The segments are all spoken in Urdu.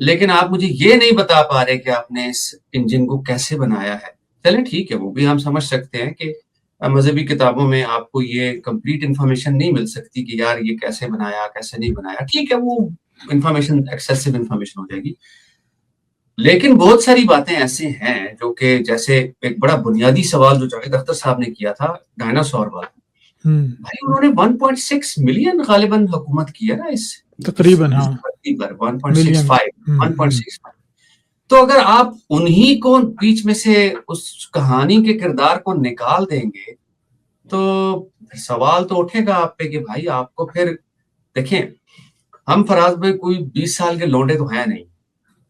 لیکن آپ مجھے یہ نہیں بتا پا رہے کہ آپ نے اس انجن کو کیسے بنایا ہے. چلیں ٹھیک ہے، وہ بھی ہم سمجھ سکتے ہیں کہ مذہبی کتابوں میں آپ کو یہ کمپلیٹ انفارمیشن نہیں مل سکتی کہ یار یہ کیسے بنایا کیسے نہیں بنایا. ٹھیک ہے، وہ انفارمیشن ایکسیسو انفارمیشن ہو جائے گی. لیکن بہت ساری باتیں ایسے ہیں جو کہ جیسے ایک بڑا بنیادی سوال جو جاوید اختر صاحب نے کیا تھا ڈائناسور والا، بھائی انہوں نے 1.6 ملین غالباً حکومت کی ہے نا اس تقریباً ہاں دھرتی پر. ملین 1.65. تو اگر آپ انہی کو بیچ میں سے اس کہانی کے کردار کو نکال دیں گے تو سوال تو اٹھے گا آپ پہ کہ بھائی آپ کو پھر دیکھیں، ہم فراز بھائی کوئی 20 سال کے لونڈے تو ہیں نہیں،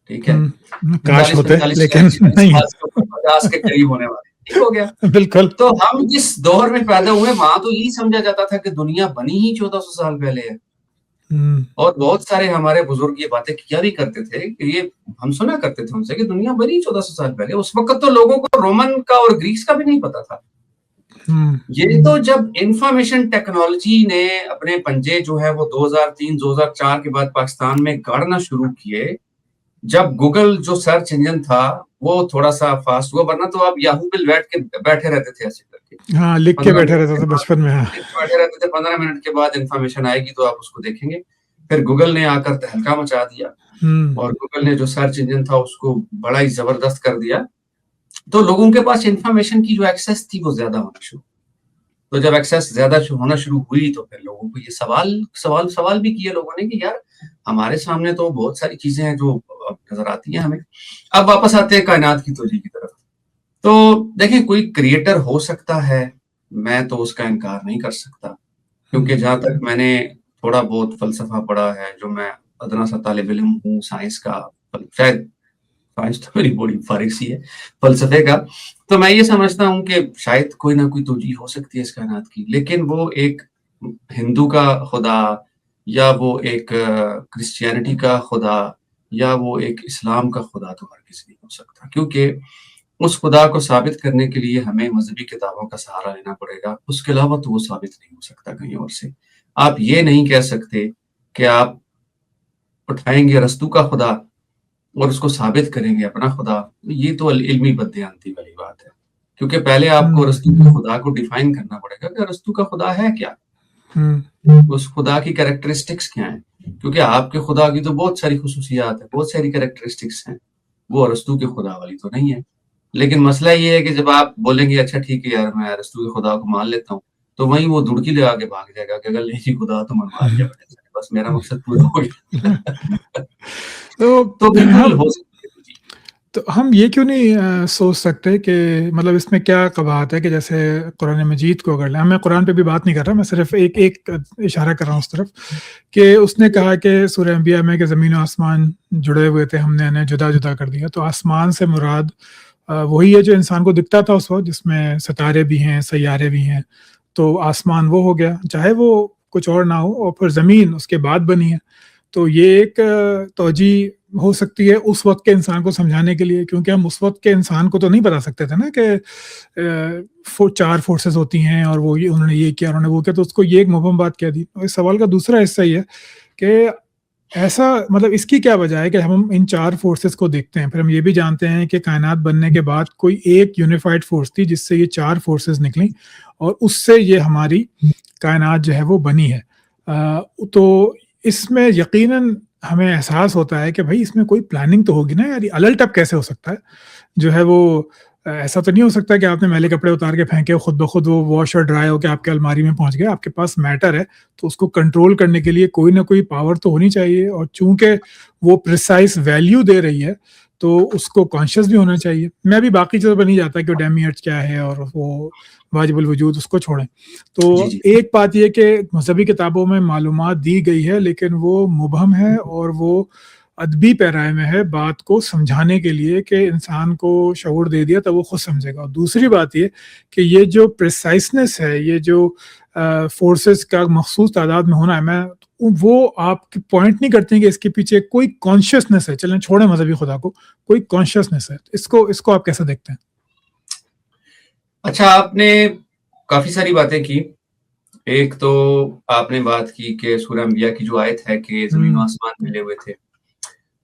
ٹھیک ہے، کاش 40 ہوتے 45 لیکن 40 نہیں. سال سے 50 کے قریب ہونے والے. ٹھیک ہو گیا. بالکل. تو ہم جس دور میں پیدا ہوئے وہاں تو یہی سمجھا جاتا تھا کہ دنیا بنی ہی 1400 سال پہلے ہے. اور بہت سارے ہمارے بزرگ یہ باتیں کیا بھی کرتے تھے کہ یہ ہم سنا کرتے تھے ان سے کہ دنیا بنی 1400 سال پہلے. اس وقت تو لوگوں کو رومن کا اور گریس کا بھی نہیں پتا تھا. یہ تو جب انفارمیشن ٹیکنالوجی نے اپنے پنجے جو ہے وہ 2003 2004 کے بعد پاکستان میں گاڑنا شروع کیے، جب گوگل جو سرچ انجن تھا وہ تھوڑا سا فاسٹ ہوا، ورنہ تو آپ یاہو پہ بیٹھے رہتے تھے ایسے کر کے. ہاں لکھ کے بیٹھے رہتے تھے بچپن میں. بیٹھے رہتے تھے 15 منٹ کے بعد انفارمیشن آئے گی تو آپ اس کو دیکھیں گے. پھر گوگل نے آ کر تہلکہ مچا دیا اور گوگل نے جو سرچ انجن تھا اس کو بڑا ہی زبردست کر دیا. تو لوگوں کے پاس انفارمیشن کی جو ایکسیس تھی وہ زیادہ ہونا شروع. تو جب ایکسیس زیادہ ہونا شروع ہوئی تو پھر لوگوں کو یہ سوال بھی کیا لوگوں نے کہ یار ہمارے سامنے تو بہت ساری چیزیں ہیں جو نظر آتی ہیں ہمیں. اب واپس آتے ہیں کائنات کی توجہ کی طرف. تو دیکھیں کوئی کریٹر ہو سکتا ہے، میں تو اس کا انکار نہیں کر سکتا، کیونکہ جہاں تک میں نے تھوڑا بہت فلسفہ پڑھا ہے، جو میں ادنا سا طالب علم ہوں سائنس کا، شاید سائنس تو میری بڑی فارغ سی ہے فلسفے کا، تو میں یہ سمجھتا ہوں کہ شاید کوئی نہ کوئی توجہ ہو سکتی ہے اس کائنات کی. لیکن وہ ایک ہندو کا خدا یا وہ ایک کرسچینٹی کا خدا یا وہ ایک اسلام کا خدا تو ہرگز نہیں ہو سکتا، کیونکہ اس خدا کو ثابت کرنے کے لیے ہمیں مذہبی کتابوں کا سہارا لینا پڑے گا. اس کے علاوہ تو وہ ثابت نہیں ہو سکتا کہیں اور سے. آپ یہ نہیں کہہ سکتے کہ آپ اٹھائیں گے ارسطو کا خدا اور اس کو ثابت کریں گے اپنا خدا. یہ تو علمی بددیانتی والی بات ہے، کیونکہ پہلے آپ کو ارسطو کے خدا کو ڈیفائن کرنا پڑے گا کہ ارسطو کا خدا ہے کیا، اس خدا کی کریکٹرسٹکس کیا ہیں. کیونکہ آپ کے خدا کی تو بہت ساری خصوصیات ہیں، بہت ساری کریکٹرسٹکس ہیں، وہ ارسطو کے خدا والی تو نہیں ہے. لیکن مسئلہ یہ ہے کہ جب آپ بولیں گے اچھا ٹھیک ہے یار میں ارسطو کے خدا کو مان لیتا ہوں، تو وہیں وہ دڑکی لگا کے بھاگ جائے گا کہ اگر نہیں خدا تو منوا دیا، بس میرا مقصد پورا ہو گیا. تو بالکل ہو سکتا ہے. تو ہم یہ کیوں نہیں سوچ سکتے کہ مطلب اس میں کیا قباحت ہے کہ جیسے قرآن مجید کو اگر لیں، میں قرآن پہ بھی بات نہیں کر رہا، میں صرف ایک اشارہ کر رہا ہوں اس طرف کہ اس نے کہا کہ سورہ انبیاء میں کہ زمین و آسمان جڑے ہوئے تھے، ہم نے انہیں جدا جدا کر دیا. تو آسمان سے مراد وہی ہے جو انسان کو دکھتا تھا اس وقت، جس میں ستارے بھی ہیں سیارے بھی ہیں. تو آسمان وہ ہو گیا، چاہے وہ کچھ اور نہ ہو، اور پھر زمین اس کے بعد بنی ہے. تو یہ ایک توجہ ہو سکتی ہے اس وقت کے انسان کو سمجھانے کے لیے، کیونکہ ہم اس وقت کے انسان کو تو نہیں بتا سکتے تھے نا کہ 4 فورسز ہوتی ہیں اور وہ انہوں نے یہ کیا انہوں نے وہ کیا. تو اس کو یہ ایک مبہم بات کہہ دی. اس سوال کا دوسرا حصہ یہ ہے کہ ایسا مطلب اس کی کیا وجہ ہے کہ ہم ان 4 فورسز کو دیکھتے ہیں. پھر ہم یہ بھی جانتے ہیں کہ کائنات بننے کے بعد کوئی ایک یونیفائڈ فورس تھی جس سے یہ 4 فورسز نکلیں اور اس سے یہ ہماری کائنات جو ہے وہ بنی ہے. تو اس میں یقیناً ہمیں احساس ہوتا ہے کہ بھائی اس میں کوئی پلاننگ تو ہوگی نا یار. الٹ اب کیسے ہو سکتا ہے جو ہے وہ، ایسا تو نہیں ہو سکتا کہ آپ نے میلے کپڑے اتار کے پھینکے خود بخود وہ واش اور ڈرائی ہو کے آپ کے الماری میں پہنچ گیا. آپ کے پاس میٹر ہے تو اس کو کنٹرول کرنے کے لیے کوئی نہ کوئی پاور تو ہونی چاہیے، اور چونکہ وہ پریسائز ویلیو دے رہی ہے تو اس کو کانشیس بھی ہونا چاہیے. میں بھی باقی چیزوں پہ نہیں جاتا کہ ڈیمیٹ کیا ہے اور وہ واجب الوجود، اس کو چھوڑیں. تو ایک بات یہ کہ مذہبی کتابوں میں معلومات دی گئی ہے لیکن وہ مبہم ہے اور وہ ادبی پیرائے میں ہے بات کو سمجھانے کے لیے کہ انسان کو شعور دے دیا تو وہ خود سمجھے گا. اور دوسری بات یہ کہ یہ جو پریسائسنس ہے، یہ جو فورسز کا مخصوص تعداد میں ہونا ہے، میں وہ آپ کی پوائنٹ نہیں کرتے ہیں کہ اس کے پیچھے کوئی کانشیسنس ہے. چلیں چھوڑیں مذہبی خدا کو، کوئی کانشیسنس ہے. اس کو آپ کیسے دیکھتے ہیں؟ اچھا، آپ نے کافی ساری باتیں کی. ایک تو آپ نے بات کی کہ سورہ انبیاء کی جو آیت ہے کہ زمین و آسمان ملے ہوئے تھے.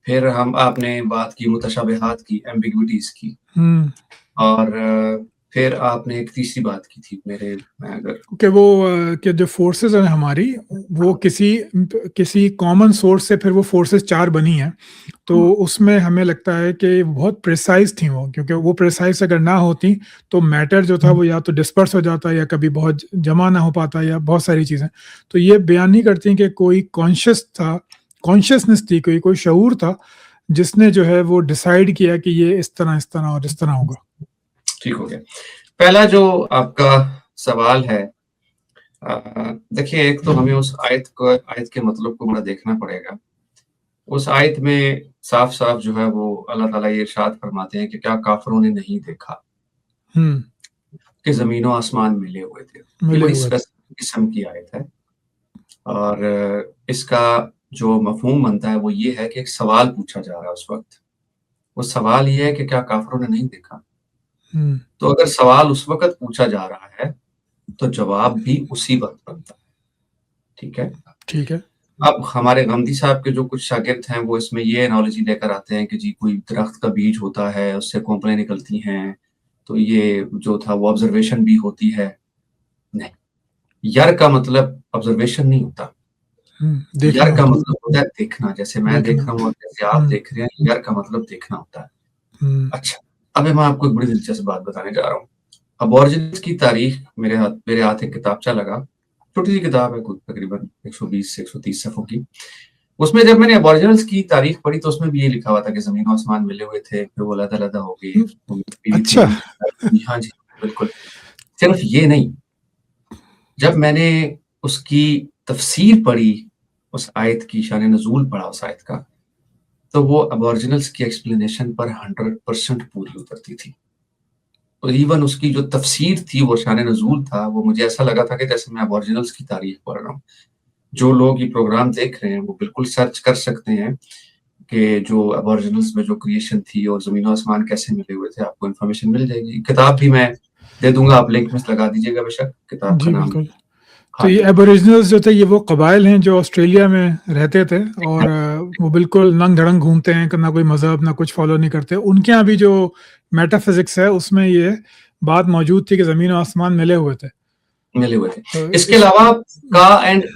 پھر آپ نے بات کی متشابہات کی، ایمبیگوٹیز کی، ہوں اور پھر آپ نے ایک تیسری بات کی تھی میں اگر کہ وہ کہ جو فورسز ہیں ہماری وہ کسی کامن سورس سے پھر وہ فورسز 4 بنی ہیں، تو اس میں ہمیں لگتا ہے کہ بہت پریسائز تھیں وہ، کیونکہ وہ پریسائز اگر نہ ہوتی تو میٹر جو تھا وہ یا تو ڈسپرس ہو جاتا یا کبھی بہت جمع نہ ہو پاتا یا بہت ساری چیزیں. تو یہ بیان نہیں کرتی ہیں کہ کوئی کانشیسنس تھی، کوئی شعور تھا جس نے جو ہے وہ ڈیسائیڈ کیا کہ یہ اس طرح اور اس طرح ہوگا. ٹھیک ہو گیا. پہلا جو آپ کا سوال ہے، دیکھیے ایک تو ہمیں اس آیت کے مطلب کو بڑا دیکھنا پڑے گا. اس آیت میں صاف صاف جو ہے وہ اللہ تعالیٰ یہ ارشاد فرماتے ہیں کہ کیا کافروں نے نہیں دیکھا کہ زمین و آسمان ملے ہوئے تھے. وہ اس قسم کی آیت ہے، اور اس کا جو مفہوم بنتا ہے وہ یہ ہے کہ ایک سوال پوچھا جا رہا ہے اس وقت. وہ سوال یہ ہے کہ کیا کافروں نے نہیں دیکھا. تو اگر سوال اس وقت پوچھا جا رہا ہے تو جواب بھی اسی وقت بنتا ہے. ٹھیک ہے. اب ہمارے غمدی صاحب کے جو کچھ شاگرد ہیں وہ اس میں یہ انالوجی لے کر آتے ہیں کہ جی کوئی درخت کا بیج ہوتا ہے، اس سے کونپلیں نکلتی ہیں، تو یہ جو تھا وہ آبزرویشن بھی ہوتی ہے. نہیں، یر کا مطلب آبزرویشن نہیں ہوتا. یر کا مطلب ہوتا ہے دیکھنا. جیسے میں دیکھ رہا ہوں اور جیسے آپ دیکھ رہے ہیں، یر کا مطلب دیکھنا ہوتا ہے. اچھا، اب میں آپ کو ایک بڑی دلچسپ بات بتانے جا رہا ہوں. ابورجنز کی تاریخ میرے ہاتھ ایک کتابچہ لگا، چھوٹی سی کتاب ہے، تقریباً 120 سے 130 صفحوں کی. اس میں جب میں نے ابورجنلز کی تاریخ پڑھی تو اس میں بھی یہ لکھا ہوا تھا کہ زمین و آسمان ملے ہوئے تھے، پھر وہ علیحدہ ہو گئے. اچھا. ہاں جی بالکل. صرف یہ نہیں، جب میں نے اس کی تفسیر پڑھی، اس آیت کی شان نزول پڑھا اس آیت کا، تو وہ ابورجنلز کی ایکسپلینیشن پر 100% پوری اترتی تھی. اور ایون اس کی جو تفسیر تھی، وہ شان نزول تھا، وہ مجھے ایسا لگا تھا کہ جیسے میں ابورجنلز کی تاریخ پڑھ رہا ہوں. جو لوگ یہ پروگرام دیکھ رہے ہیں وہ بالکل سرچ کر سکتے ہیں کہ جو ابورجنلز میں جو کریشن تھی اور زمین و آسمان کیسے ملے ہوئے تھے، آپ کو انفارمیشن مل جائے گی. کتاب بھی میں دے دوں گا، آپ لنک میں لگا دیجیے گا بے شک. کتاب کا نام بالکل. تو یہ ایبوریجنلز جو تھے یہ وہ قبائل ہیں جو آسٹریلیا میں رہتے تھے، اور وہ بالکل ننگ دھڑنگ گھومتے ہیں، نہ کوئی مذہب نہ کچھ فالو نہیں کرتے. ان کے یہاں بھی جو میٹا فزکس ہے اس میں یہ بات موجود تھی کہ زمین و آسمان ملے ہوئے تھے. اس کے علاوہ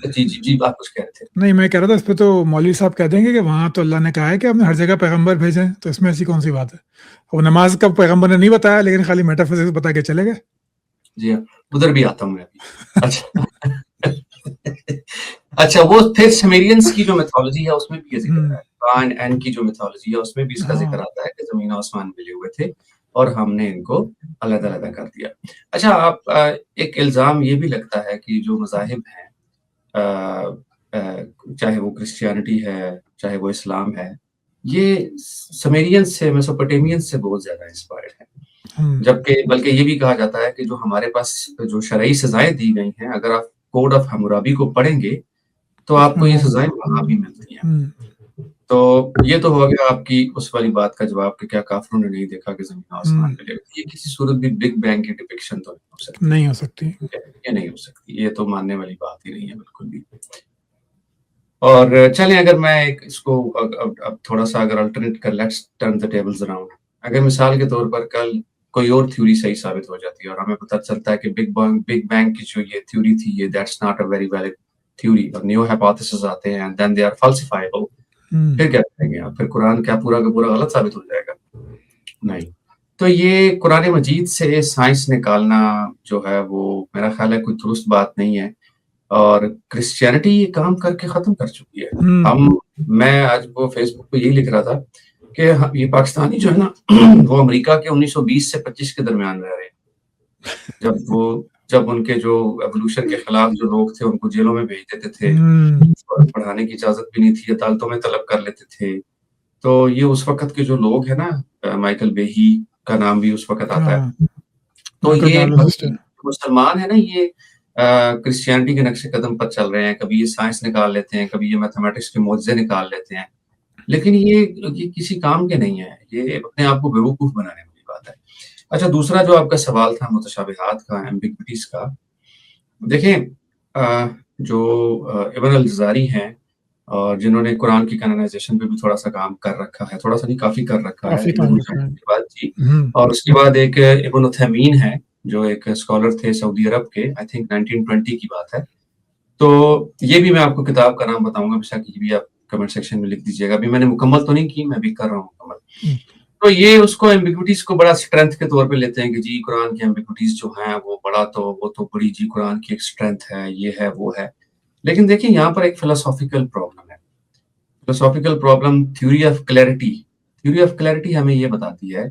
جی بات کچھ کہہ رہے تھے. نہیں، میں کہہ رہا تھا اس پہ تو مولوی صاحب کہہ دیں گے کہ وہاں تو اللہ نے کہا ہے کہ ہم نے ہر جگہ پیغمبر بھیجے ہیں، تو اس میں ایسی کون سی بات ہے. وہ نماز کا پیغمبر نے نہیں بتایا، لیکن خالی میٹا فزکس بتا کے چلے گئے. جی ادھر بھی آتا ہوں میں ابھی. اچھا، وہ پھر سمیرینز کی جو میتھولوجی ہے اس میں بھی یہ ذکر ہے، کان این کی جو میتھولوجی ہے اس میں بھی اس کا ذکر آتا ہے کہ زمین و آسمان ملے ہوئے تھے اور ہم نے ان کو علیحدہ کر دیا. اچھا، آپ ایک الزام یہ بھی لگتا ہے کہ جو مذاہب ہیں، چاہے وہ کرسچینٹی ہے چاہے وہ اسلام ہے، یہ سمیرینز سے میسوپوٹیمین سے بہت زیادہ انسپائرڈ ہے. جبکہ بلکہ یہ بھی کہا جاتا ہے کہ جو ہمارے پاس جو شرعی سزائیں دی گئی ہیں، اگر آپ کوڈ آف حمورابی کو پڑھیں گے تو آپ کو یہ سزائیں وہاں بھی ملتی ہیں. تو یہ تو ہو گیا آپ کی اس والی بات کا جواب کہ کیا کافروں نے نہیں دیکھا کہ زمین آسمان ملے. یہ کسی صورت بھی بگ بینگ کی ڈپکشن تو نہیں ہو سکتی. یہ نہیں ہو سکتی، یہ تو ماننے والی بات ہی نہیں ہے بالکل بھی. اور چلیں اگر میں اس کو اب تھوڑا سا اگر الٹرنیٹ کر، let's turn the tables around. اگر مثال کے طور پر کل کوئی اور تھیوری صحیح ثابت ہو جاتی ہے اور ہمیں پتہ چلتا ہے کہ بگ بینگ کی جو یہ تھیوری تھی، یہ that's not a very valid theory, اور نیو ہائپوتھیسز آتے ہیں اینڈ دین دے آر فالسیفائبل، پھر کیا کریں گے آپ؟ پھر قرآن کیا پورا کا پورا غلط ثابت ہو جائے گا؟ نہیں. تو یہ قرآن مجید سے سائنس نکالنا جو ہے وہ میرا خیال ہے کوئی درست بات نہیں ہے، اور کرسچینٹی یہ کام کر کے ختم کر چکی ہے. میں آج وہ فیس بک پہ یہی لکھ رہا تھا کہ یہ پاکستانی جو ہے نا وہ امریکہ کے 1920 سے 25 کے درمیان رہ رہے ہیں، جب ان کے جو ایوولوشن کے خلاف جو لوگ تھے ان کو جیلوں میں بھیج دیتے تھے، پڑھانے کی اجازت بھی نہیں تھی، عدالتوں میں طلب کر لیتے تھے. تو یہ اس وقت کے جو لوگ ہیں نا، مائیکل بیہی کا نام بھی اس وقت آتا ہے. تو یہ مسلمان ہے نا، یہ کرسچینٹی کے نقش قدم پر چل رہے ہیں. کبھی یہ سائنس نکال لیتے ہیں، کبھی یہ میتھمیٹکس کے معجزے نکال لیتے ہیں، لیکن یہ کسی کام کے نہیں ہے، یہ اپنے آپ کو بیوقوف بنانے والی بات ہے. اچھا، دوسرا جو آپ کا سوال تھا متشابہات کا، ایمبیگوٹیز کا، دیکھیں جو ابن الجزاری ہیں اور جنہوں نے قرآن کی کینونائزیشن پہ بھی تھوڑا سا کام کر رکھا ہے، تھوڑا سا نہیں کافی کر رکھا ہے کافی ابن کام رکھا مجاہد ہے. کے بعد جی. ہوں. اور اس کے بعد ایک ابن عثیمین ہے جو ایک اسکالر تھے سعودی عرب کے، آئی تھنک 1920 کی بات ہے. تو یہ بھی میں آپ کو کتاب کا نام بتاؤں گا، بشک یہ بھی آپ کمنٹ سیکشن میں لکھ دیجیے گا. ابھی میں نے مکمل تو نہیں کی، میں بھی کر رہا ہوں مکمل. تو یہ اس کو ایمبیگوٹیز کو بڑا اسٹرینتھ کے طور پہ لیتے ہیں کہ جی قرآن کی ایمبیگوٹیز جو ہیں وہ تو بڑی جی قرآن کی ایک اسٹرینتھ ہے، یہ ہے وہ ہے. لیکن دیکھیں یہاں پر ایک فلسافیکل پرابلم ہے. Philosophical problem theory of clarity. Theory of clarity ہمیں یہ بتاتی ہے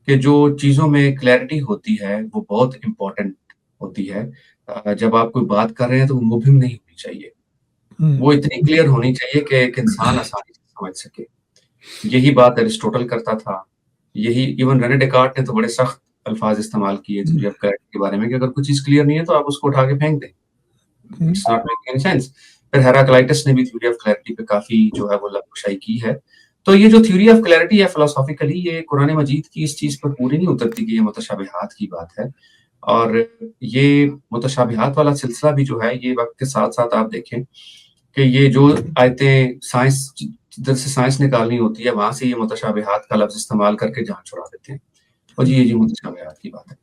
کہ جو چیزوں میں کلیئرٹی ہوتی ہے وہ بہت امپورٹنٹ ہوتی ہے. جب آپ کوئی بات کر رہے ہیں تو وہ مبہم نہیں ہونی چاہیے، وہ اتنی کلیئر ہونی چاہیے کہ ایک انسان آسانی سے سمجھ سکے. یہی بات ایرسٹوٹل کرتا تھا، یہی ایون رنے ڈیکارٹ نے تو بڑے سخت الفاظ استعمال کیے تھیوری آف کلیئرٹی کے بارے میں کہ اگر کوئی چیز کلیئر نہیں ہے تو آپ اس کو اٹھا کے پھینک دیں. It's not making any sense. پھر ہیراکلائٹس نے بھی تھیوری آف کلیئرٹی پہ کافی جو ہے وہ لفظ کی ہے. تو یہ جو تھیوری آف کلیئرٹی ہے فلسافیکلی، یہ قرآن مجید کی اس چیز پر پوری نہیں اترتی کہ یہ متشابہات کی بات ہے. اور یہ متشابہات والا سلسلہ بھی جو ہے یہ وقت کے ساتھ ساتھ آپ دیکھیں کہ یہ جو آیتیں سائنس جدھر سے سائنس نکالنی ہوتی ہے وہاں سے یہ متشابہات کا لفظ استعمال کر کے جان چھڑا دیتے ہیں اور یہ متشابہات کی بات ہے.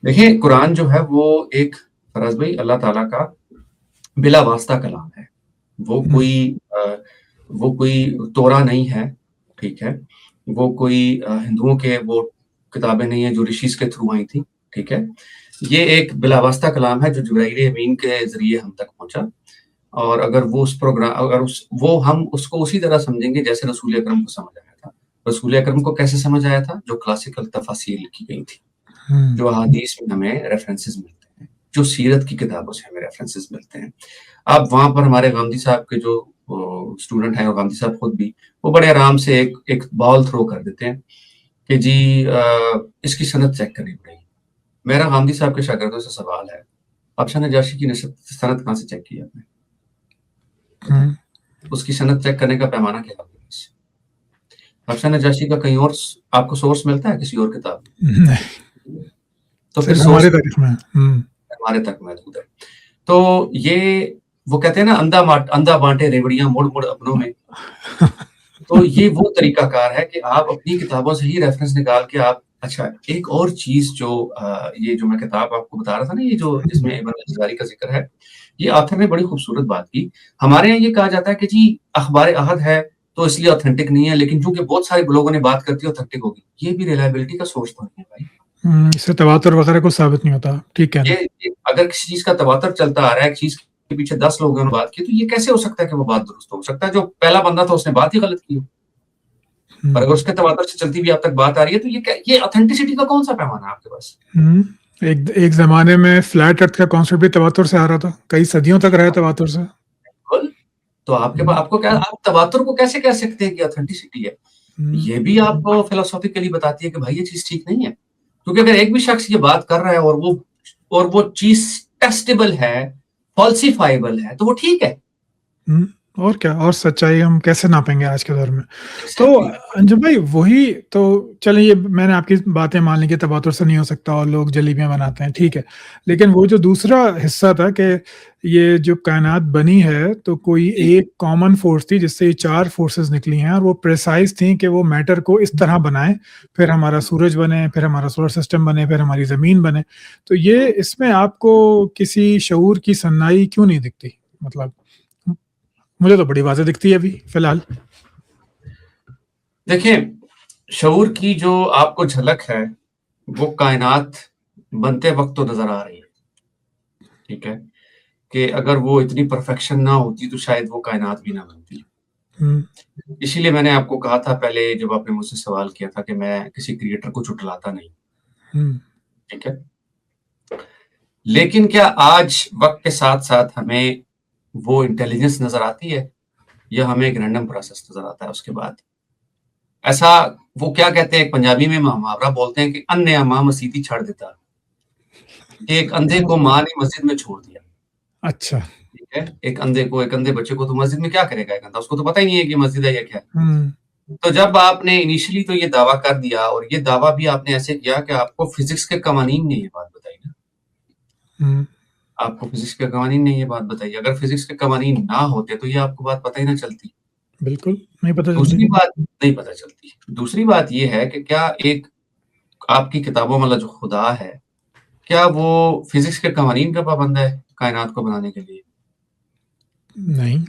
دیکھیں قرآن جو ہے وہ ایک فراز بھائی اللہ تعالیٰ کا بلا واسطہ کلام ہے. وہ کوئی تورا نہیں ہے، ٹھیک ہے، وہ کوئی ہندوؤں کے وہ کتابیں نہیں ہیں جو رشیز کے تھرو آئی تھیں، ٹھیک ہے. یہ ایک بلا واسطہ کلام ہے جو جبرائیل امین کے ذریعے ہم تک پہنچا. اور اگر وہ اس پروگرام ہم اس کو اسی طرح سمجھیں گے جیسے رسول اکرم کو سمجھ آیا تھا. رسول اکرم کو کیسے سمجھ آیا تھا؟ جو کلاسیکل تفاسیر لکھی گئی تھی، جو احادیث میں ہمیں ریفرنسز ملتے ہیں، جو سیرت کی کتابوں سے ہمیں ریفرنسز ملتے ہیں. اب وہاں پر ہمارے غامدی صاحب کے جو اسٹوڈنٹ ہیں اور غامدی صاحب خود بھی وہ بڑے آرام سے ایک بال تھرو کر دیتے ہیں کہ جی اس کی سند چیک کرنی پڑے گی. میرا غامدی صاحب کے شاگردوں سے سوال ہے، ابشا نجاشی کی سند کہاں سے چیک کی آپ نے؟ اس کی سند چیک کرنے کا پیمانہ کیا ہوگا؟ ابشا نجاشی کا کہیں اور آپ کو سورس ملتا ہے کسی اور کتاب؟ تو پھر ہمارے تک محدود ہے. تو یہ وہ کہتے ہیں نا اندھا بانٹے ریوڑیاں مڑ مڑ اپنوں میں. تو یہ وہ طریقہ کار ہے کہ آپ اپنی کتابوں سے ہی ریفرنس نکال کے آپ. اچھا ایک اور چیز جو یہ جو میں کتاب آپ کو بتا رہا تھا نا، یہ جو جس میں ابن الجزاری کا ذکر ہے، یہ آتھر نے بڑی خوبصورت بات کی. ہمارے یہاں یہ کہا جاتا ہے کہ جی اخبار احد ہے تو اس لیے اوتھینٹک نہیں ہے، لیکن چونکہ بہت سارے لوگوں نے بات کرتی ہے اوتھینٹک ہوگی. یہ بھی ریلائبلٹی کا سورس تو نہیں ہے بھائی، اس سے تواتر وغیرہ کو ثابت نہیں ہوتا. ٹھیک ہے، اگر کسی چیز کا تواتر چلتا آ رہا ہے، ایک چیز کے پیچھے 10 لوگوں نے بات کی، تو یہ کیسے ہو سکتا ہے کہ وہ بات درست ہو سکتا ہے؟ جو پہلا بندہ تھا اس نے بات ہی غلط کی ہو. اور اگر اس کے تواتر سے چلتی بھی اب تک بات آ رہی ہے تو یہ اوتھینٹسٹی کا کون سا پیمانہ ہے آپ کے پاس؟ ایک زمانے میں فلیٹ ارتھ کا کانسیپٹ بھی تواتر سے آ رہا تھا، کئی صدیوں تک رہا تواتر سے. تو آپ کو کیا، آپ تواتر کو کیسے کہہ سکتے ہیں کہ اوتھینٹسٹی ہے؟ یہ بھی آپ کو فلسافیکلی بتاتی ہے کہ بھائی یہ چیز ٹھیک نہیں ہے. کیونکہ اگر ایک بھی شخص یہ بات کر رہا ہے اور وہ چیز ٹیسٹیبل ہے، فالسیفائبل ہے، تو وہ ٹھیک ہے. اور کیا، اور سچائی ہم کیسے ناپیں گے آج کے دور میں؟ تو انجم بھائی وہی تو چلیں، یہ میں نے آپ کی باتیں مان لی کہ تواتر سے نہیں ہو سکتا اور لوگ جلیبیاں بناتے ہیں، ٹھیک ہے. لیکن وہ جو دوسرا حصہ تھا کہ یہ جو کائنات بنی ہے تو کوئی ایک کامن فورس تھی جس سے یہ 4 فورسز نکلی ہیں، اور وہ پریسائز تھیں کہ وہ میٹر کو اس طرح بنائیں، پھر ہمارا سورج بنے، پھر ہمارا سولر سسٹم بنے، پھر ہماری زمین بنے. تو یہ اس میں آپ کو کسی شعور کی صنائی کیوں نہیں دکھتی؟ مطلب مجھے تو بڑی واضح دکھتی ہے ابھی فی الحال. دیکھیں شعور کی جو آپ کو جھلک ہے وہ کائنات بنتے وقت تو نظر آ رہی ہے، ٹھیک ہے، کہ اگر وہ اتنی پرفیکشن نہ ہوتی تو شاید وہ کائنات بھی نہ بنتی. اسی لیے میں نے آپ کو کہا تھا پہلے جب آپ نے مجھ سے سوال کیا تھا کہ میں کسی کریٹر کو چٹلاتا نہیں، ٹھیک ہے. لیکن کیا آج وقت کے ساتھ ساتھ ہمیں وہ انٹیلیجنس نظر آتی ہے یا ہمیں ایک رینڈم پروسیس نظر آتا ہے اس کے بعد؟ ایسا وہ کیا کہتے ہیں، ایک پنجابی میں محاورہ بولتے ہیں کہ انے ماں مسیتی چھڑ دیتا، کہ ایک اندھے کو ماں نے مسجد میں چھوڑ دیا. اچھا، ٹھیک ہے، ایک اندھے بچے کو تو مسجد میں کیا کرے گا ایک اندھا، اس کو تو پتہ ہی نہیں ہے کہ مسجد ہے یا کیا ہے. تو جب آپ نے انیشلی تو یہ دعویٰ کر دیا، اور یہ دعویٰ بھی آپ نے ایسے کیا کہ آپ کو فزکس کے قوانین نے یہ بات بتائی نا. آپ کو فزکس کے قوانین نے یہ بات بتائی. اگر فزکس کے قوانین نہ ہوتے تو یہ آپ کو بات پتہ ہی نہ چلتی. بالکل نہیں پتہ دوسری چلتی. بات نہیں پتہ چلتی. دوسری بات یہ ہے کہ کیا ایک آپ کی کتابوں والا جو خدا ہے کیا وہ فزکس کے قوانین کا پابند ہے کائنات کو بنانے کے لیے؟ نہیں.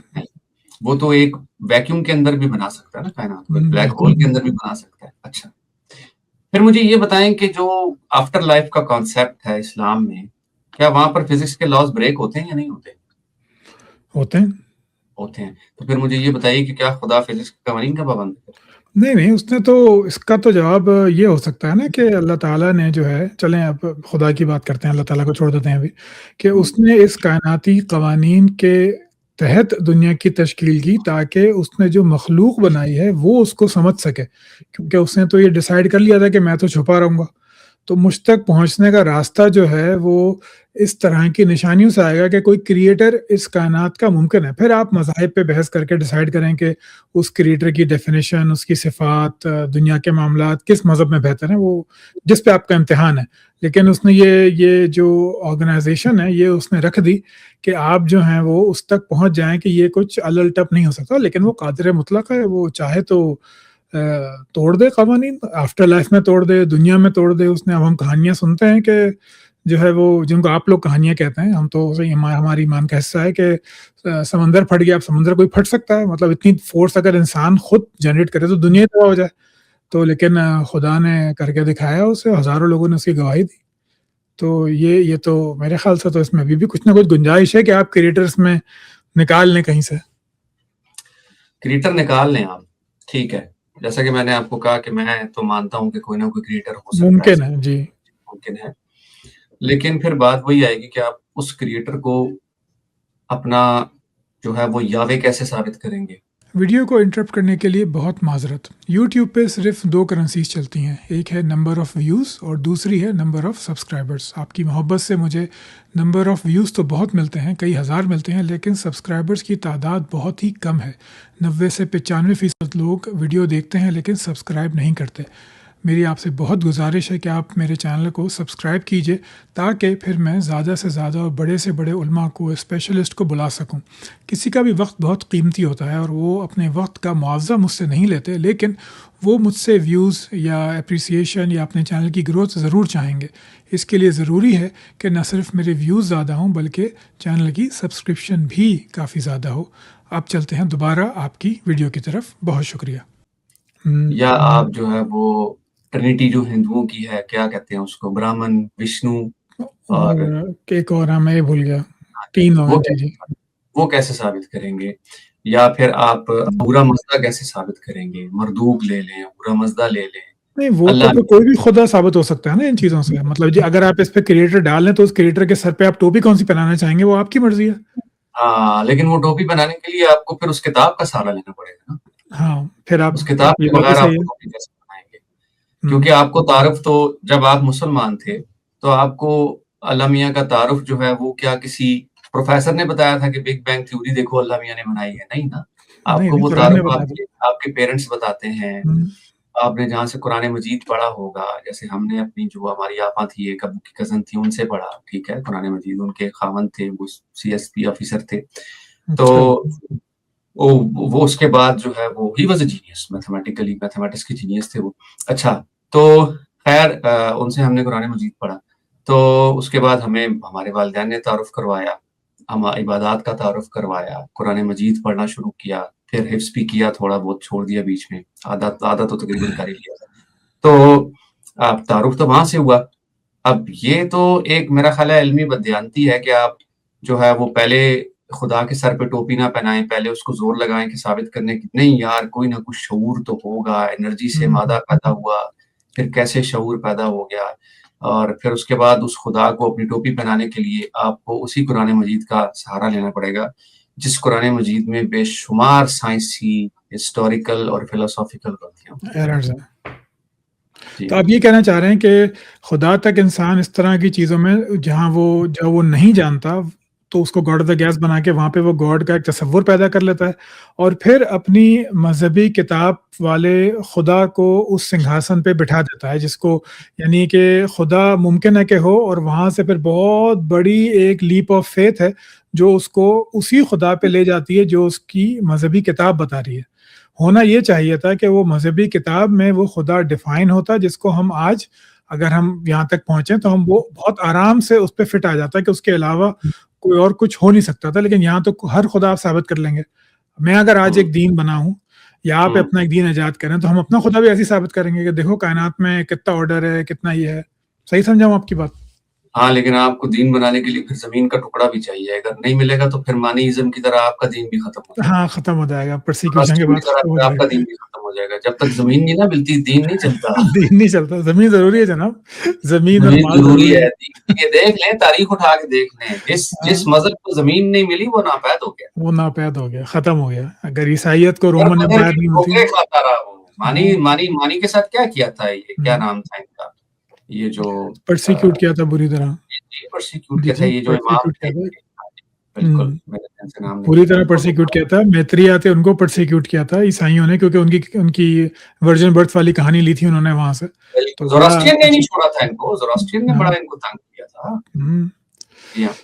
وہ تو ایک ویکیوم کے اندر بھی بنا سکتا ہے نا کائنات کو, ایک بلیک بالکل. ہول کے اندر بھی بنا سکتا ہے. اچھا, پھر مجھے یہ بتائیں کہ جو آفٹر لائف کا کانسیپٹ ہے اسلام میں, کیا وہاں پر فزکس کے لاز بریک ہوتے ہیں یا نہیں ہوتے؟ ہوتے ہیں. ہوتے ہیں. تو پھر مجھے یہ بتائیے کہ کیا خدا فزکس کے قوانین کا پابند ہے؟ نہیں, اس نے تو اس کا تو جواب یہ ہو سکتا ہے نا کہ اللہ تعالیٰ نے جو ہے, چلیں اب خدا کی بات کرتے ہیں, اللہ تعالیٰ کو چھوڑ دیتے ہیں ابھی, کہ اس نے اس کائناتی قوانین کے تحت دنیا کی تشکیل کی تاکہ اس نے جو مخلوق بنائی ہے وہ اس کو سمجھ سکے, کیونکہ اس نے تو یہ ڈیسائیڈ کر لیا تھا کہ میں تو چھپا رہوں گا, تو مجھ تک پہنچنے کا راستہ جو ہے وہ اس طرح کی نشانیوں سے آئے گا کہ کوئی کریٹر اس کائنات کا ممکن ہے. پھر آپ مذاہب پہ بحث کر کے ڈیسائیڈ کریں کہ اس کریٹر کی ڈیفینیشن, اس کی صفات, دنیا کے معاملات کس مذہب میں بہتر ہیں, وہ جس پہ آپ کا امتحان ہے. لیکن اس نے یہ جو آرگنائزیشن ہے یہ اس نے رکھ دی کہ آپ جو ہیں وہ اس تک پہنچ جائیں کہ یہ کچھ الل ٹپ نہیں ہو سکتا, لیکن وہ قادر مطلق ہے, وہ چاہے تو توڑ دے قوانین, آفٹر لائف میں توڑ دے, دنیا میں توڑ دے. اس نے, اب ہم کہانیاں سنتے ہیں کہ جو ہے وہ جن کو آپ لوگ کہانیاں کہتے ہیں, ہم تو ہماری ایمان کا حصہ ہے کہ سمندر پھٹ گیا. اب سمندر کوئی پھٹ سکتا ہے, مطلب اتنی فورس اگر انسان خود جنریٹ کرے تو دنیا ہی تباہ ہو جائے. تو لیکن خدا نے کر کے دکھایا اسے, ہزاروں لوگوں نے اس کی گواہی دی. تو یہ تو میرے خیال سے تو اس میں ابھی بھی کچھ نہ کچھ گنجائش ہے کہ آپ کریٹرز میں نکال لیں کہیں سے. کریٹر نکال لیں آپ, ٹھیک ہے. جیسا کہ میں نے آپ کو کہا کہ میں تو مانتا ہوں کہ کوئی نہ کوئی کریٹر ہو سکتا ہے, ممکن ہے جی, ممکن ہے. لیکن پھر بات وہی آئے گی کہ آپ اس کریٹر کو اپنا جو ہے وہ یاوے کیسے ثابت کریں گے. ویڈیو کو انٹرپٹ کرنے کے لیے بہت معذرت. یوٹیوب پہ صرف 2 کرنسیز چلتی ہیں, ایک ہے نمبر آف ویوز اور دوسری ہے نمبر آف سبسکرائبرز. آپ کی محبت سے مجھے نمبر آف ویوز تو بہت ملتے ہیں, کئی ہزار ملتے ہیں, لیکن سبسکرائبرز کی تعداد بہت ہی کم ہے. 90 سے 95% لوگ ویڈیو دیکھتے ہیں لیکن سبسکرائب نہیں کرتے. میری آپ سے بہت گزارش ہے کہ آپ میرے چینل کو سبسکرائب کیجئے تاکہ پھر میں زیادہ سے زیادہ اور بڑے سے بڑے علماء کو, اسپیشلسٹ کو بلا سکوں. کسی کا بھی وقت بہت قیمتی ہوتا ہے اور وہ اپنے وقت کا معاوضہ مجھ سے نہیں لیتے, لیکن وہ مجھ سے ویوز یا اپریسیشن یا اپنے چینل کی گروتھ ضرور چاہیں گے. اس کے لیے ضروری ہے کہ نہ صرف میرے ویوز زیادہ ہوں بلکہ چینل کی سبسکرپشن بھی کافی زیادہ ہو. اب چلتے ہیں دوبارہ آپ کی ویڈیو کی طرف. بہت شکریہ. یا آپ جو ہے وہ ٹرینٹی جو ہندوؤں کی ہے, کیا کہتے ہیں اس کو, برہمن, وشنو اور ایک اور میں یہ بھول گیا, 3 وہ جی جی, وہ کیسے ثابت کریں گے؟ یا پھر آپ اہورا مزدہ کیسے ثابت کریں گے؟ مردوک لے لیں, اہورا مزدہ لے لیں. نہیں وہ تو پھر کوئی بھی خدا ثابت ہو سکتا ہے نا ان چیزوں سے. مطلب جی اگر آپ اس پہ کریٹر ڈال لیں تو اس کریٹر کے سر پہ آپ ٹوپی کون سی پہنانا چاہیں گے وہ آپ کی مرضی ہے. ہاں, لیکن وہ ٹوپی بنانے کے لیے آپ کو پھر اس کتاب کا سہارا لینا پڑے گا نا. ہاں پھر آپ اس کتاب کے بغیر آپ ٹوپی کیسے بنائیں گے؟ کیونکہ آپ کو تعارف تو جب آپ مسلمان تھے تو آپ کو اللہ میاں کا تعارف جو ہے وہ کیا کسی پروفیسر نے بتایا تھا کہ بگ بینگ تھیوری دیکھو اللہ میاں نے بنائی ہے؟ نہیں نا. آپ کو وہ تعارف آپ کے پیرنٹس بتاتے ہیں. آپ نے جہاں سے قرآن مجید پڑھا ہوگا, جیسے ہم نے اپنی جو ہماری آپا تھی, ایک ابو کی کزن تھی, ان سے پڑھا, ٹھیک ہے, قرآن مجید. ان کے خاوند تھے, وہ CSP آفیسر تھے. تو وہ اس کے بعد جو ہے وہ he was a genius, mathematics کی جینیس تھے وہ. اچھا, تو خیر ان سے ہم نے قرآن مجید پڑھا. تو اس کے بعد ہمیں ہمارے والدین نے تعارف کروایا, ہم عبادات کا تعارف کروایا, قرآن مجید پڑھنا شروع کیا, پھر حفظ بھی کیا, تھوڑا بہت چھوڑ دیا بیچ میں, آدھا تو تقریباً کر ہی لیا تھا. تو تعارف تو وہاں سے ہوا. اب یہ تو ایک میرا خیال ہے علمی بددیانتی ہے کہ آپ جو ہے وہ پہلے خدا کے سر پہ ٹوپی نہ پہنائیں, پہلے اس کو زور لگائیں کہ ثابت کرنے کی, نہیں یار کوئی نہ کچھ شعور تو ہوگا, انرجی سے مادہ پیدا ہوا, پھر کیسے شعور پیدا ہو گیا, اور پھر اس کے بعد اس خدا کو اپنی ٹوپی پہنانے کے لیے آپ کو اسی قرآن مجید کا سہارا لینا پڑے گا, جس قرآن مجید میں بے شمار سائنسی, ہسٹوریکل اور فلسافیکل غلطیاں. تو آپ یہ کہنا چاہ رہے ہیں کہ خدا تک انسان اس طرح کی چیزوں میں جہاں وہ نہیں جانتا تو اس کو گاڈ آف دا گیس بنا کے وہاں پہ وہ گاڈ کا ایک تصور پیدا کر لیتا ہے، اور پھر اپنی مذہبی کتاب والے خدا کو اس سنگھاسن پہ بٹھا دیتا ہے، جس کو یعنی کہ خدا ممکن ہے کہ ہو، اور وہاں سے پھر بہت بڑی ایک لیپ آف فیتھ ہے جو اس کو اسی خدا پہ لے جاتی ہے جو اس کی مذہبی کتاب بتا رہی ہے۔ ہونا یہ چاہیے تھا کہ وہ مذہبی کتاب میں وہ خدا ڈیفائن ہوتا، جس کو ہم آج اگر ہم یہاں تک پہنچیں تو ہم وہ بہت آرام سے اس پہ فٹ آ جاتا ہے کہ اس کے علاوہ کوئی اور کچھ ہو نہیں سکتا تھا، لیکن یہاں تو ہر خدا آپ ثابت کر لیں گے۔ میں اگر آج ایک دین بناؤں یا آپ اپنا ایک دین ایجاد کریں تو ہم اپنا خدا بھی ایسے ثابت کریں گے کہ دیکھو کائنات میں کتنا آرڈر ہے، کتنا یہ ہے۔ صحیح سمجھا ہوں آپ کی بات؟ ہاں، لیکن آپ کو دین بنانے کے لیے پھر زمین کا ٹکڑا بھی چاہیے، اگر نہیں ملے گا تو پھر مانیزم کی طرح آپ کا دین بھی ختم ہو جائے گا۔ ہاں، ختم ہو جائے گا، پرسیکیوشن کے زوراسٹرین بعد کی طرح ختم ہو پھر آپ جائے کا گا۔ دین بھی ختم ہو جائے گا، جب تک زمین نہیں نا ملتی دین نہیں چلتا۔ دین نہیں چلتا، زمین ضروری ہے جناب، زمین اور زمین مال ضروری ضروری ہے، ہے۔ یہ دیکھ لیں، تاریخ اٹھا کے دیکھ لیں، جس مذہب کو زمین نہیں ملی وہ ناپید ہو گیا، وہ ناپید ہو گیا، ختم ہو گیا۔ اگر عیسائیت کو اور رومن بدر امپائر کی نہیں ملتی، ٹھوکریں کھاتا رہا وہ۔ ہاں، مانی کے ساتھ کیا کیا تھا، یہ کیا نام تھا ان کا، یہ جو پرسیکیوٹ کیا تھا بری طرح، پرسیکیوٹ جی کیا تھا، جی یہ جو امام پرسیکیوٹ تھے، کیا تھا، بالکل میرے ذہن سے نام پوری نکل طرح گیا پرسیکیوٹ کیا تھا۔ میتریہ تھے، ان کو پرسیکیوٹ کیا تھا عیسائیوں نے، کیونکہ ان کی ورجن برتھ والی کہانی لی تھی انہوں نے وہاں سے، تو بڑا زوراسٹرین نے نہیں چھوڑا تھا ان کو، زوراسٹرین نے بڑا ان کو تنگ کیا تھا۔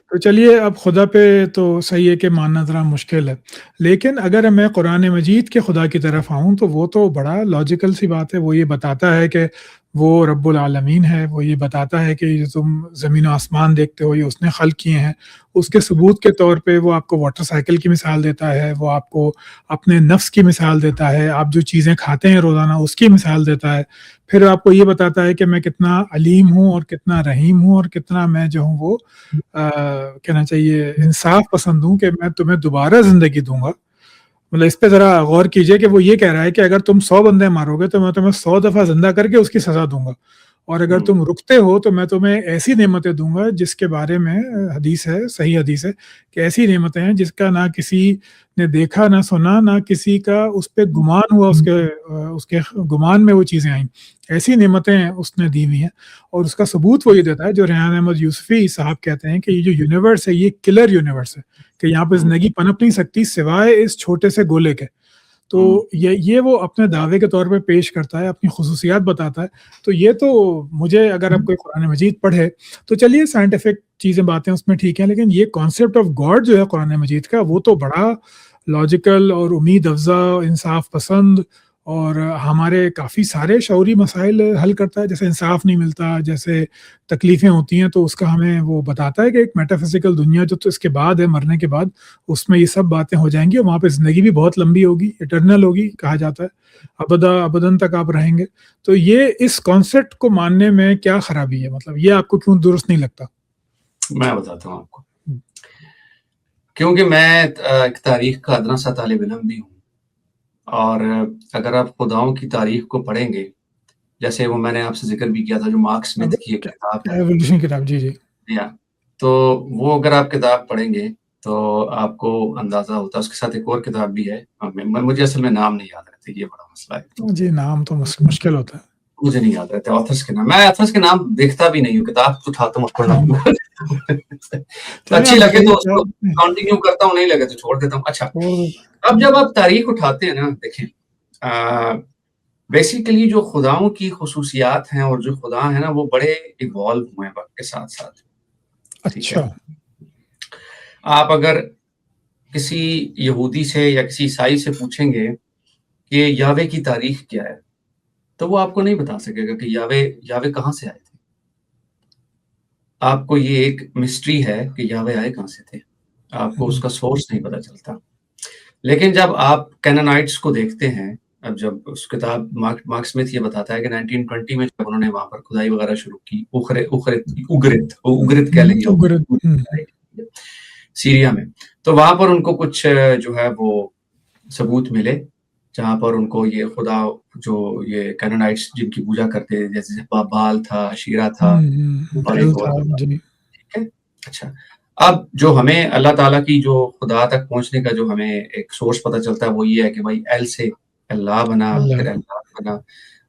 تو چلیے اب خدا پہ تو صحیح ہے کہ ماننا ذرا مشکل ہے، لیکن اگر میں قرآن مجید کے خدا کی طرف آؤں تو وہ تو بڑا لاجیکل سی بات ہے۔ وہ یہ بتاتا ہے کہ وہ رب العالمین ہے، وہ یہ بتاتا ہے کہ جو تم زمین و آسمان دیکھتے ہو یہ اس نے خلق کیے ہیں۔ اس کے ثبوت کے طور پہ وہ آپ کو واٹر سائیکل کی مثال دیتا ہے، وہ آپ کو اپنے نفس کی مثال دیتا ہے، آپ جو چیزیں کھاتے ہیں روزانہ اس کی مثال دیتا ہے، پھر آپ کو یہ بتاتا ہے کہ میں کتنا علیم ہوں اور کتنا رحیم ہوں اور کتنا میں جو ہوں وہ کہنا چاہیے انصاف پسند ہوں کہ میں تمہیں دوبارہ زندگی دوں گا۔ مطلب اس پہ ذرا غور کیجئے کہ وہ یہ کہہ رہا ہے کہ اگر تم 100 بندے مارو گے تو میں تمہیں 100 دفعہ زندہ کر کے اس کی سزا دوں گا، اور اگر تم رکتے ہو تو میں تمہیں ایسی نعمتیں دوں گا جس کے بارے میں حدیث ہے، صحیح حدیث ہے کہ ایسی نعمتیں ہیں جس کا نہ کسی نے دیکھا نہ سنا، نہ کسی کا اس پہ گمان ہوا، اس کے گمان میں وہ چیزیں آئیں، ایسی نعمتیں اس نے دی ہوئی ہیں۔ اور اس کا ثبوت وہ یہ دیتا ہے جو ریحان احمد یوسفی صاحب کہتے ہیں کہ یہ جو یونیورس ہے یہ کلر یونیورس ہے، کہ یہاں پہ زندگی پنپ نہیں سکتی سوائے اس چھوٹے سے گولے کے۔ تو یہ وہ اپنے دعوے کے طور پہ پیش کرتا ہے، اپنی خصوصیات بتاتا ہے۔ تو یہ تو مجھے اگر آپ کوئی قرآن مجید پڑھے تو چلیے سائنٹیفک چیزیں باتیں اس میں ٹھیک ہیں، لیکن یہ کانسیپٹ آف گاڈ جو ہے قرآن مجید کا وہ تو بڑا لاجیکل اور امید افزا، انصاف پسند، اور ہمارے کافی سارے شعوری مسائل حل کرتا ہے، جیسے انصاف نہیں ملتا، جیسے تکلیفیں ہوتی ہیں تو اس کا ہمیں وہ بتاتا ہے کہ ایک میٹافزیکل دنیا جو تو اس کے بعد ہے، مرنے کے بعد اس میں یہ سب باتیں ہو جائیں گی، اور وہاں پہ زندگی بھی بہت لمبی ہوگی، ایٹرنل ہوگی کہا جاتا ہے، ابداً تک آپ رہیں گے۔ تو یہ اس کانسیپٹ کو ماننے میں کیا خرابی ہے؟ مطلب یہ آپ کو کیوں درست نہیں لگتا؟ میں بتاتا ہوں آپ کو، کیونکہ میں ایک تاریخ کا ادنا سا طالب علم بھی ہوں، اور اگر آپ خداؤں کی تاریخ کو پڑھیں گے، جیسے وہ میں نے آپ سے ذکر بھی کیا تھا جو مارک سمتھ کی ایک کتاب ہے، ایوولوشن کتاب، جی جی، تو وہ اگر آپ کتاب پڑھیں گے تو آپ کو اندازہ ہوتا ہے۔ اس کے ساتھ ایک اور کتاب بھی ہے، مجھے اصل میں نام نہیں یاد رہتے، یہ بڑا مسئلہ ہے جی نام تو مشکل ہوتا ہے، مجھے نہیں یاد رہتے آتھرس کے نام، میں آتھرس کے نام دیکھتا بھی نہیں ہوں، کتاب اٹھاتا ہوں پڑھنا اچھی لگے تو اس کو کنٹینیو کرتا ہوں، نہیں لگے تو چھوڑ دیتا ہوں۔ اچھا، اب جب آپ تاریخ اٹھاتے ہیں نا، دیکھیں بیسیکلی جو خداؤں کی خصوصیات ہیں اور جو خدا ہیں نا وہ بڑے ایوالو ہوئے ہیں وقت کے ساتھ ساتھ، ٹھیک ہے؟ آپ اگر کسی یہودی سے یا کسی عیسائی سے پوچھیں گے کہ یاوے کی تاریخ کیا ہے تو وہ آپ کو نہیں بتا سکے گا کہ یاوے کہاں سے آئے تھے۔ آپ کو یہ ایک مسٹری ہے کہ یاوے آئے کہاں سے تھے، آپ کو اس کا سورس نہیں پتا چلتا۔ لیکن جب آپ کینانائٹس کو دیکھتے ہیں، اب جب اس کتاب مارک سمتھ یہ بتاتا ہے کہ 1920 میں جب انہوں نے وہاں پر کھدائی وغیرہ شروع کی، اگرت کہہ لیں گے سیریا میں، تو وہاں پر ان کو کچھ جو ہے وہ ثبوت ملے جہاں پر ان کو یہ خدا جو یہ کینانائٹس جن کی پوجا کرتے، جیسے بال تھا، شیرا تھا اور ایک اور، ٹھیک ہے؟ اچھا، اب جو ہمیں اللہ تعالیٰ کی جو خدا تک پہنچنے کا جو ہمیں ایک سورس پتہ چلتا ہے وہ یہ ہے کہ بھائی ایل سے اللہ بنا، پھر اللہ بنا۔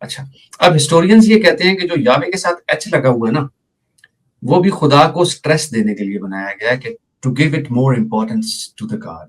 اچھا، اب ہسٹورینز یہ کہتے ہیں کہ جو یاوے کے ساتھ ایچ لگا ہوا ہے نا، وہ بھی خدا کو سٹریس دینے کے لیے بنایا گیا ہے کہ to give it more importance to the God.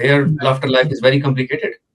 Their afterlife is very complicated.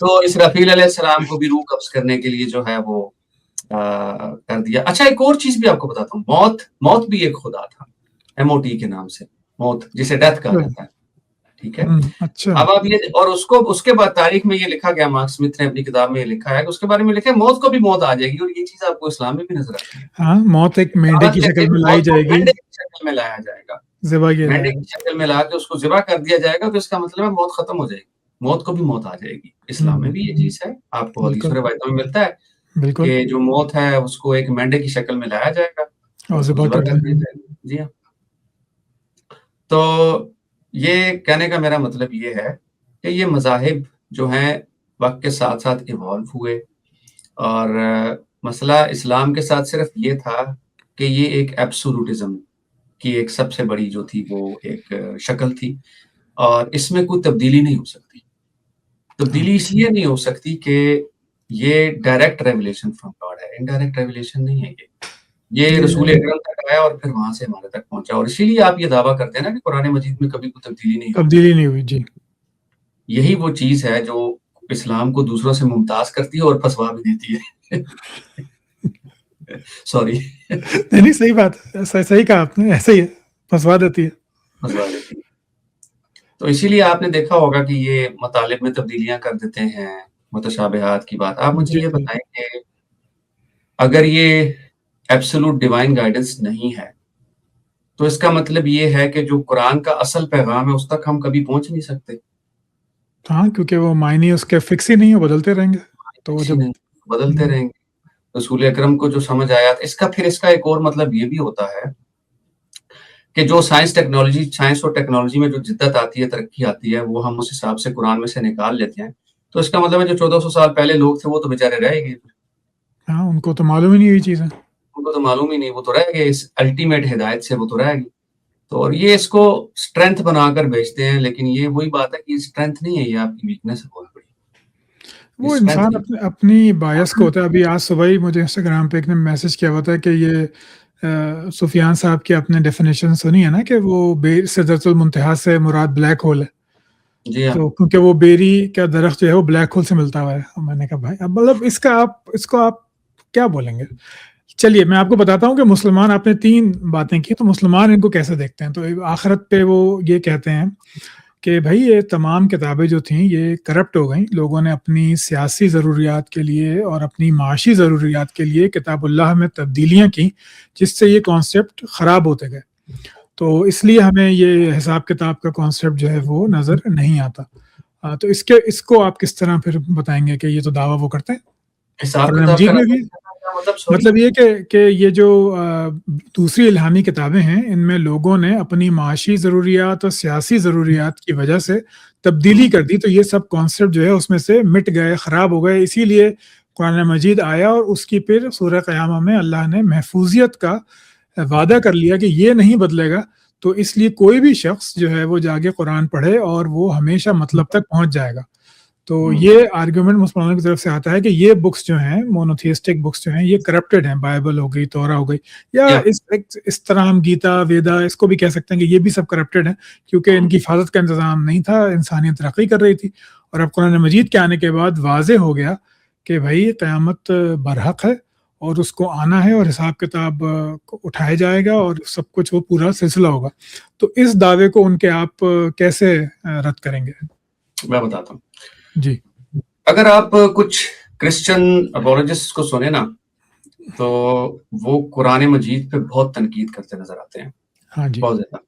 تو اسرافیل علیہ السلام کو بھی روح قبض کرنے کے لیے جو ہے وہ کر دیا. اچھا ایک اور چیز بھی آپ کو بتاتا ہوں, موت بھی ایک خدا تھا, MOT کے نام سے, موت جسے ڈیتھ کہا جاتا ہے, ٹھیک ہے. اچھا اب آپ یہ, اور اس کے بعد تاریخ میں یہ لکھا گیا, مارک سمتھ نے اپنی کتاب میں یہ لکھا ہے کہ اس کے بارے میں لکھا ہے موت کو بھی موت آ جائے گی, اور یہ چیز آپ کو اسلام میں بھی نظر آتی ہے. ہاں, موت ایک مینڈے کی شکل میں لائی جائے گی, مینڈے کی شکل میں لایا جائے گا, ذبح کیا مینڈے جائے کی شکل میں لا کے اس کو ذبح کر دیا جائے گا, تو اس کا مطلب ہے موت ختم ہو جائے گی, موت کو بھی موت آ جائے گی. اسلام میں بھی یہ چیز ہے, آپ کو حدیث و روایتوں میں ملتا ہے بالکل, کہ جو موت ہے اس کو ایک مینڈے کی شکل میں لایا جائے گا اور اس کو ذبح کر دیا جائے گا. جی ہاں. تو یہ کہنے کا میرا مطلب یہ ہے کہ یہ مذاہب جو ہیں وقت کے ساتھ ساتھ ایوالو ہوئے, اور مسئلہ اسلام کے ساتھ صرف یہ تھا کہ یہ ایک ایبسولوٹزم کی ایک سب سے بڑی جو تھی وہ ایک شکل تھی, اور اس میں کوئی تبدیلی نہیں ہو سکتی. تبدیلی اس لیے نہیں ہو سکتی کہ یہ ڈائریکٹ ریویلیشن فرام گاڈ ہے, انڈائریکٹ ریویلیشن نہیں ہے. یہ رسول اکرم تک آیا اور پھر وہاں سے ہمارے تک پہنچا, اور اسی لیے آپ یہ دعویٰ کرتے ہیں نا کہ قرآن مجید میں کبھی کوئی تبدیلی نہیں ہوئی. جی, یہی وہ چیز ہے جو اسلام کو دوسروں سے ممتاز کرتی ہے اور پھنسوا بھی دیتی ہے. سوری, نہیں صحیح بات, صحیح کہا آپ نے, ایسے ہی ہے, پھنسوا دیتی ہے. تو اسی لیے آپ نے دیکھا ہوگا کہ یہ مطالب میں تبدیلیاں کر دیتے ہیں, متشابہات کی بات. آپ مجھے یہ بتائیں کہ اگر یہ ایبسولوٹ ڈیوائن گائیڈنس نہیں ہے تو اس کا مطلب یہ ہے کہ جو قرآن کا اصل پیغام ہے اس تک ہم کبھی پہنچ نہیں سکتے. ہاں, کیونکہ وہ معنی اس کے فکس ہی نہیں ہے, بدلتے رہیں گے. تو جب بدلتے رہیں گے, رسول اکرم کو جو سمجھ آیا, اس کا ایک اور مطلب یہ بھی ہوتا ہے کہ جو سائنس اور ٹیکنالوجی میں جو جدت آتی ہے, ترقی آتی ہے, وہ ہم اس حساب سے قرآن میں سے نکال لیتے ہیں. تو اس کا مطلب ہے جو 1400 سال پہلے لوگ تھے وہ تو بیچارے رہ گئے. ہاں, ان کو تو معلوم ہی نہیں یہ چیز ہے, ان کو تو معلوم ہی نہیں, وہ تو رہ گئے اس الٹیمیٹ ہدایت سے, وہ تو رہ گئی. تو اور یہ اس کو اسٹرینتھ بنا کر بیچتے ہیں, لیکن یہ وہی بات ہے کہ یہ اسٹرینتھ نہیں ہے, یہ آپ کی ویکنیس ہے بہت بڑی. وہ انسان اپنی بایس کو ہوتا ہے. ابھی آج صبح ہی مجھے انسٹاگرام پہ ایک نے میسج کیا ہوا تھا کہ یہ سفیان صاحب کی اپنے ڈیفینیشن سنی ہے نا کہ وہ سدرۃ المنتہا سے مراد بلیک ہول ہے. جی ہاں, تو کیونکہ وہ بیری کا درخت جو ہے وہ بلیک ہول سے ملتا ہوا ہے. میں نے کہا بھائی اب مطلب اس کو آپ کیا بولیں گے. چلیے میں آپ کو بتاتا ہوں کہ مسلمان آپ نے 3 باتیں کی, تو مسلمان ان کو کیسے دیکھتے ہیں. تو آخرت پہ وہ یہ کہتے ہیں کہ بھائی یہ تمام کتابیں جو تھیں یہ کرپٹ ہو گئیں, لوگوں نے اپنی سیاسی ضروریات کے لیے اور اپنی معاشی ضروریات کے لیے کتاب اللہ میں تبدیلیاں کی, جس سے یہ کانسیپٹ خراب ہوتے گئے. تو اس لیے ہمیں یہ حساب کتاب کا کانسیپٹ جو ہے وہ نظر نہیں آتا. تو اس کو آپ کس طرح پھر بتائیں گے کہ یہ تو دعویٰ وہ کرتے ہیں حساب قرآن کتاب مجید میں بھی. مطلب یہ کہ یہ جو دوسری الہامی کتابیں ہیں ان میں لوگوں نے اپنی معاشی ضروریات اور سیاسی ضروریات کی وجہ سے تبدیلی کر دی, تو یہ سب کانسیپٹ جو ہے اس میں سے مٹ گئے, خراب ہو گئے. اسی لیے قرآن مجید آیا اور اس کی پھر سورہ قیامہ میں اللہ نے محفوظیت کا وعدہ کر لیا کہ یہ نہیں بدلے گا. تو اس لیے کوئی بھی شخص جو ہے وہ جا کے قرآن پڑھے اور وہ ہمیشہ مطلب تک پہنچ جائے گا. تو یہ آرگیومنٹ مسلمانوں کی طرف سے آتا ہے کہ یہ بکس جو ہیں مونوتھیسٹک بکس جو ہیں یہ کرپٹڈ ہیں, بائبل ہو گئی, تورا ہو گئی, یا اس طرح ہم گیتا ویدا اس کو بھی کہہ سکتے ہیں کہ یہ بھی سب کرپٹڈ ہیں, کیونکہ ان کی حفاظت کا انتظام نہیں تھا, انسانیت ترقی کر رہی تھی. اور اب قرآن مجید کے آنے کے بعد واضح ہو گیا کہ بھائی قیامت برحق ہے اور اس کو آنا ہے اور حساب کتاب اٹھایا جائے گا اور سب کچھ وہ پورا سلسلہ ہوگا. تو اس دعوے کو ان کے آپ کیسے رد کریں گے؟ میں بتاتا ہوں. جی, اگر آپ کچھ کرسچن اپولوجسٹ کو سنیں نا تو وہ قرآن مجید پہ بہت تنقید کرتے نظر آتے ہیں. ہاں جی, بہت زیادہ.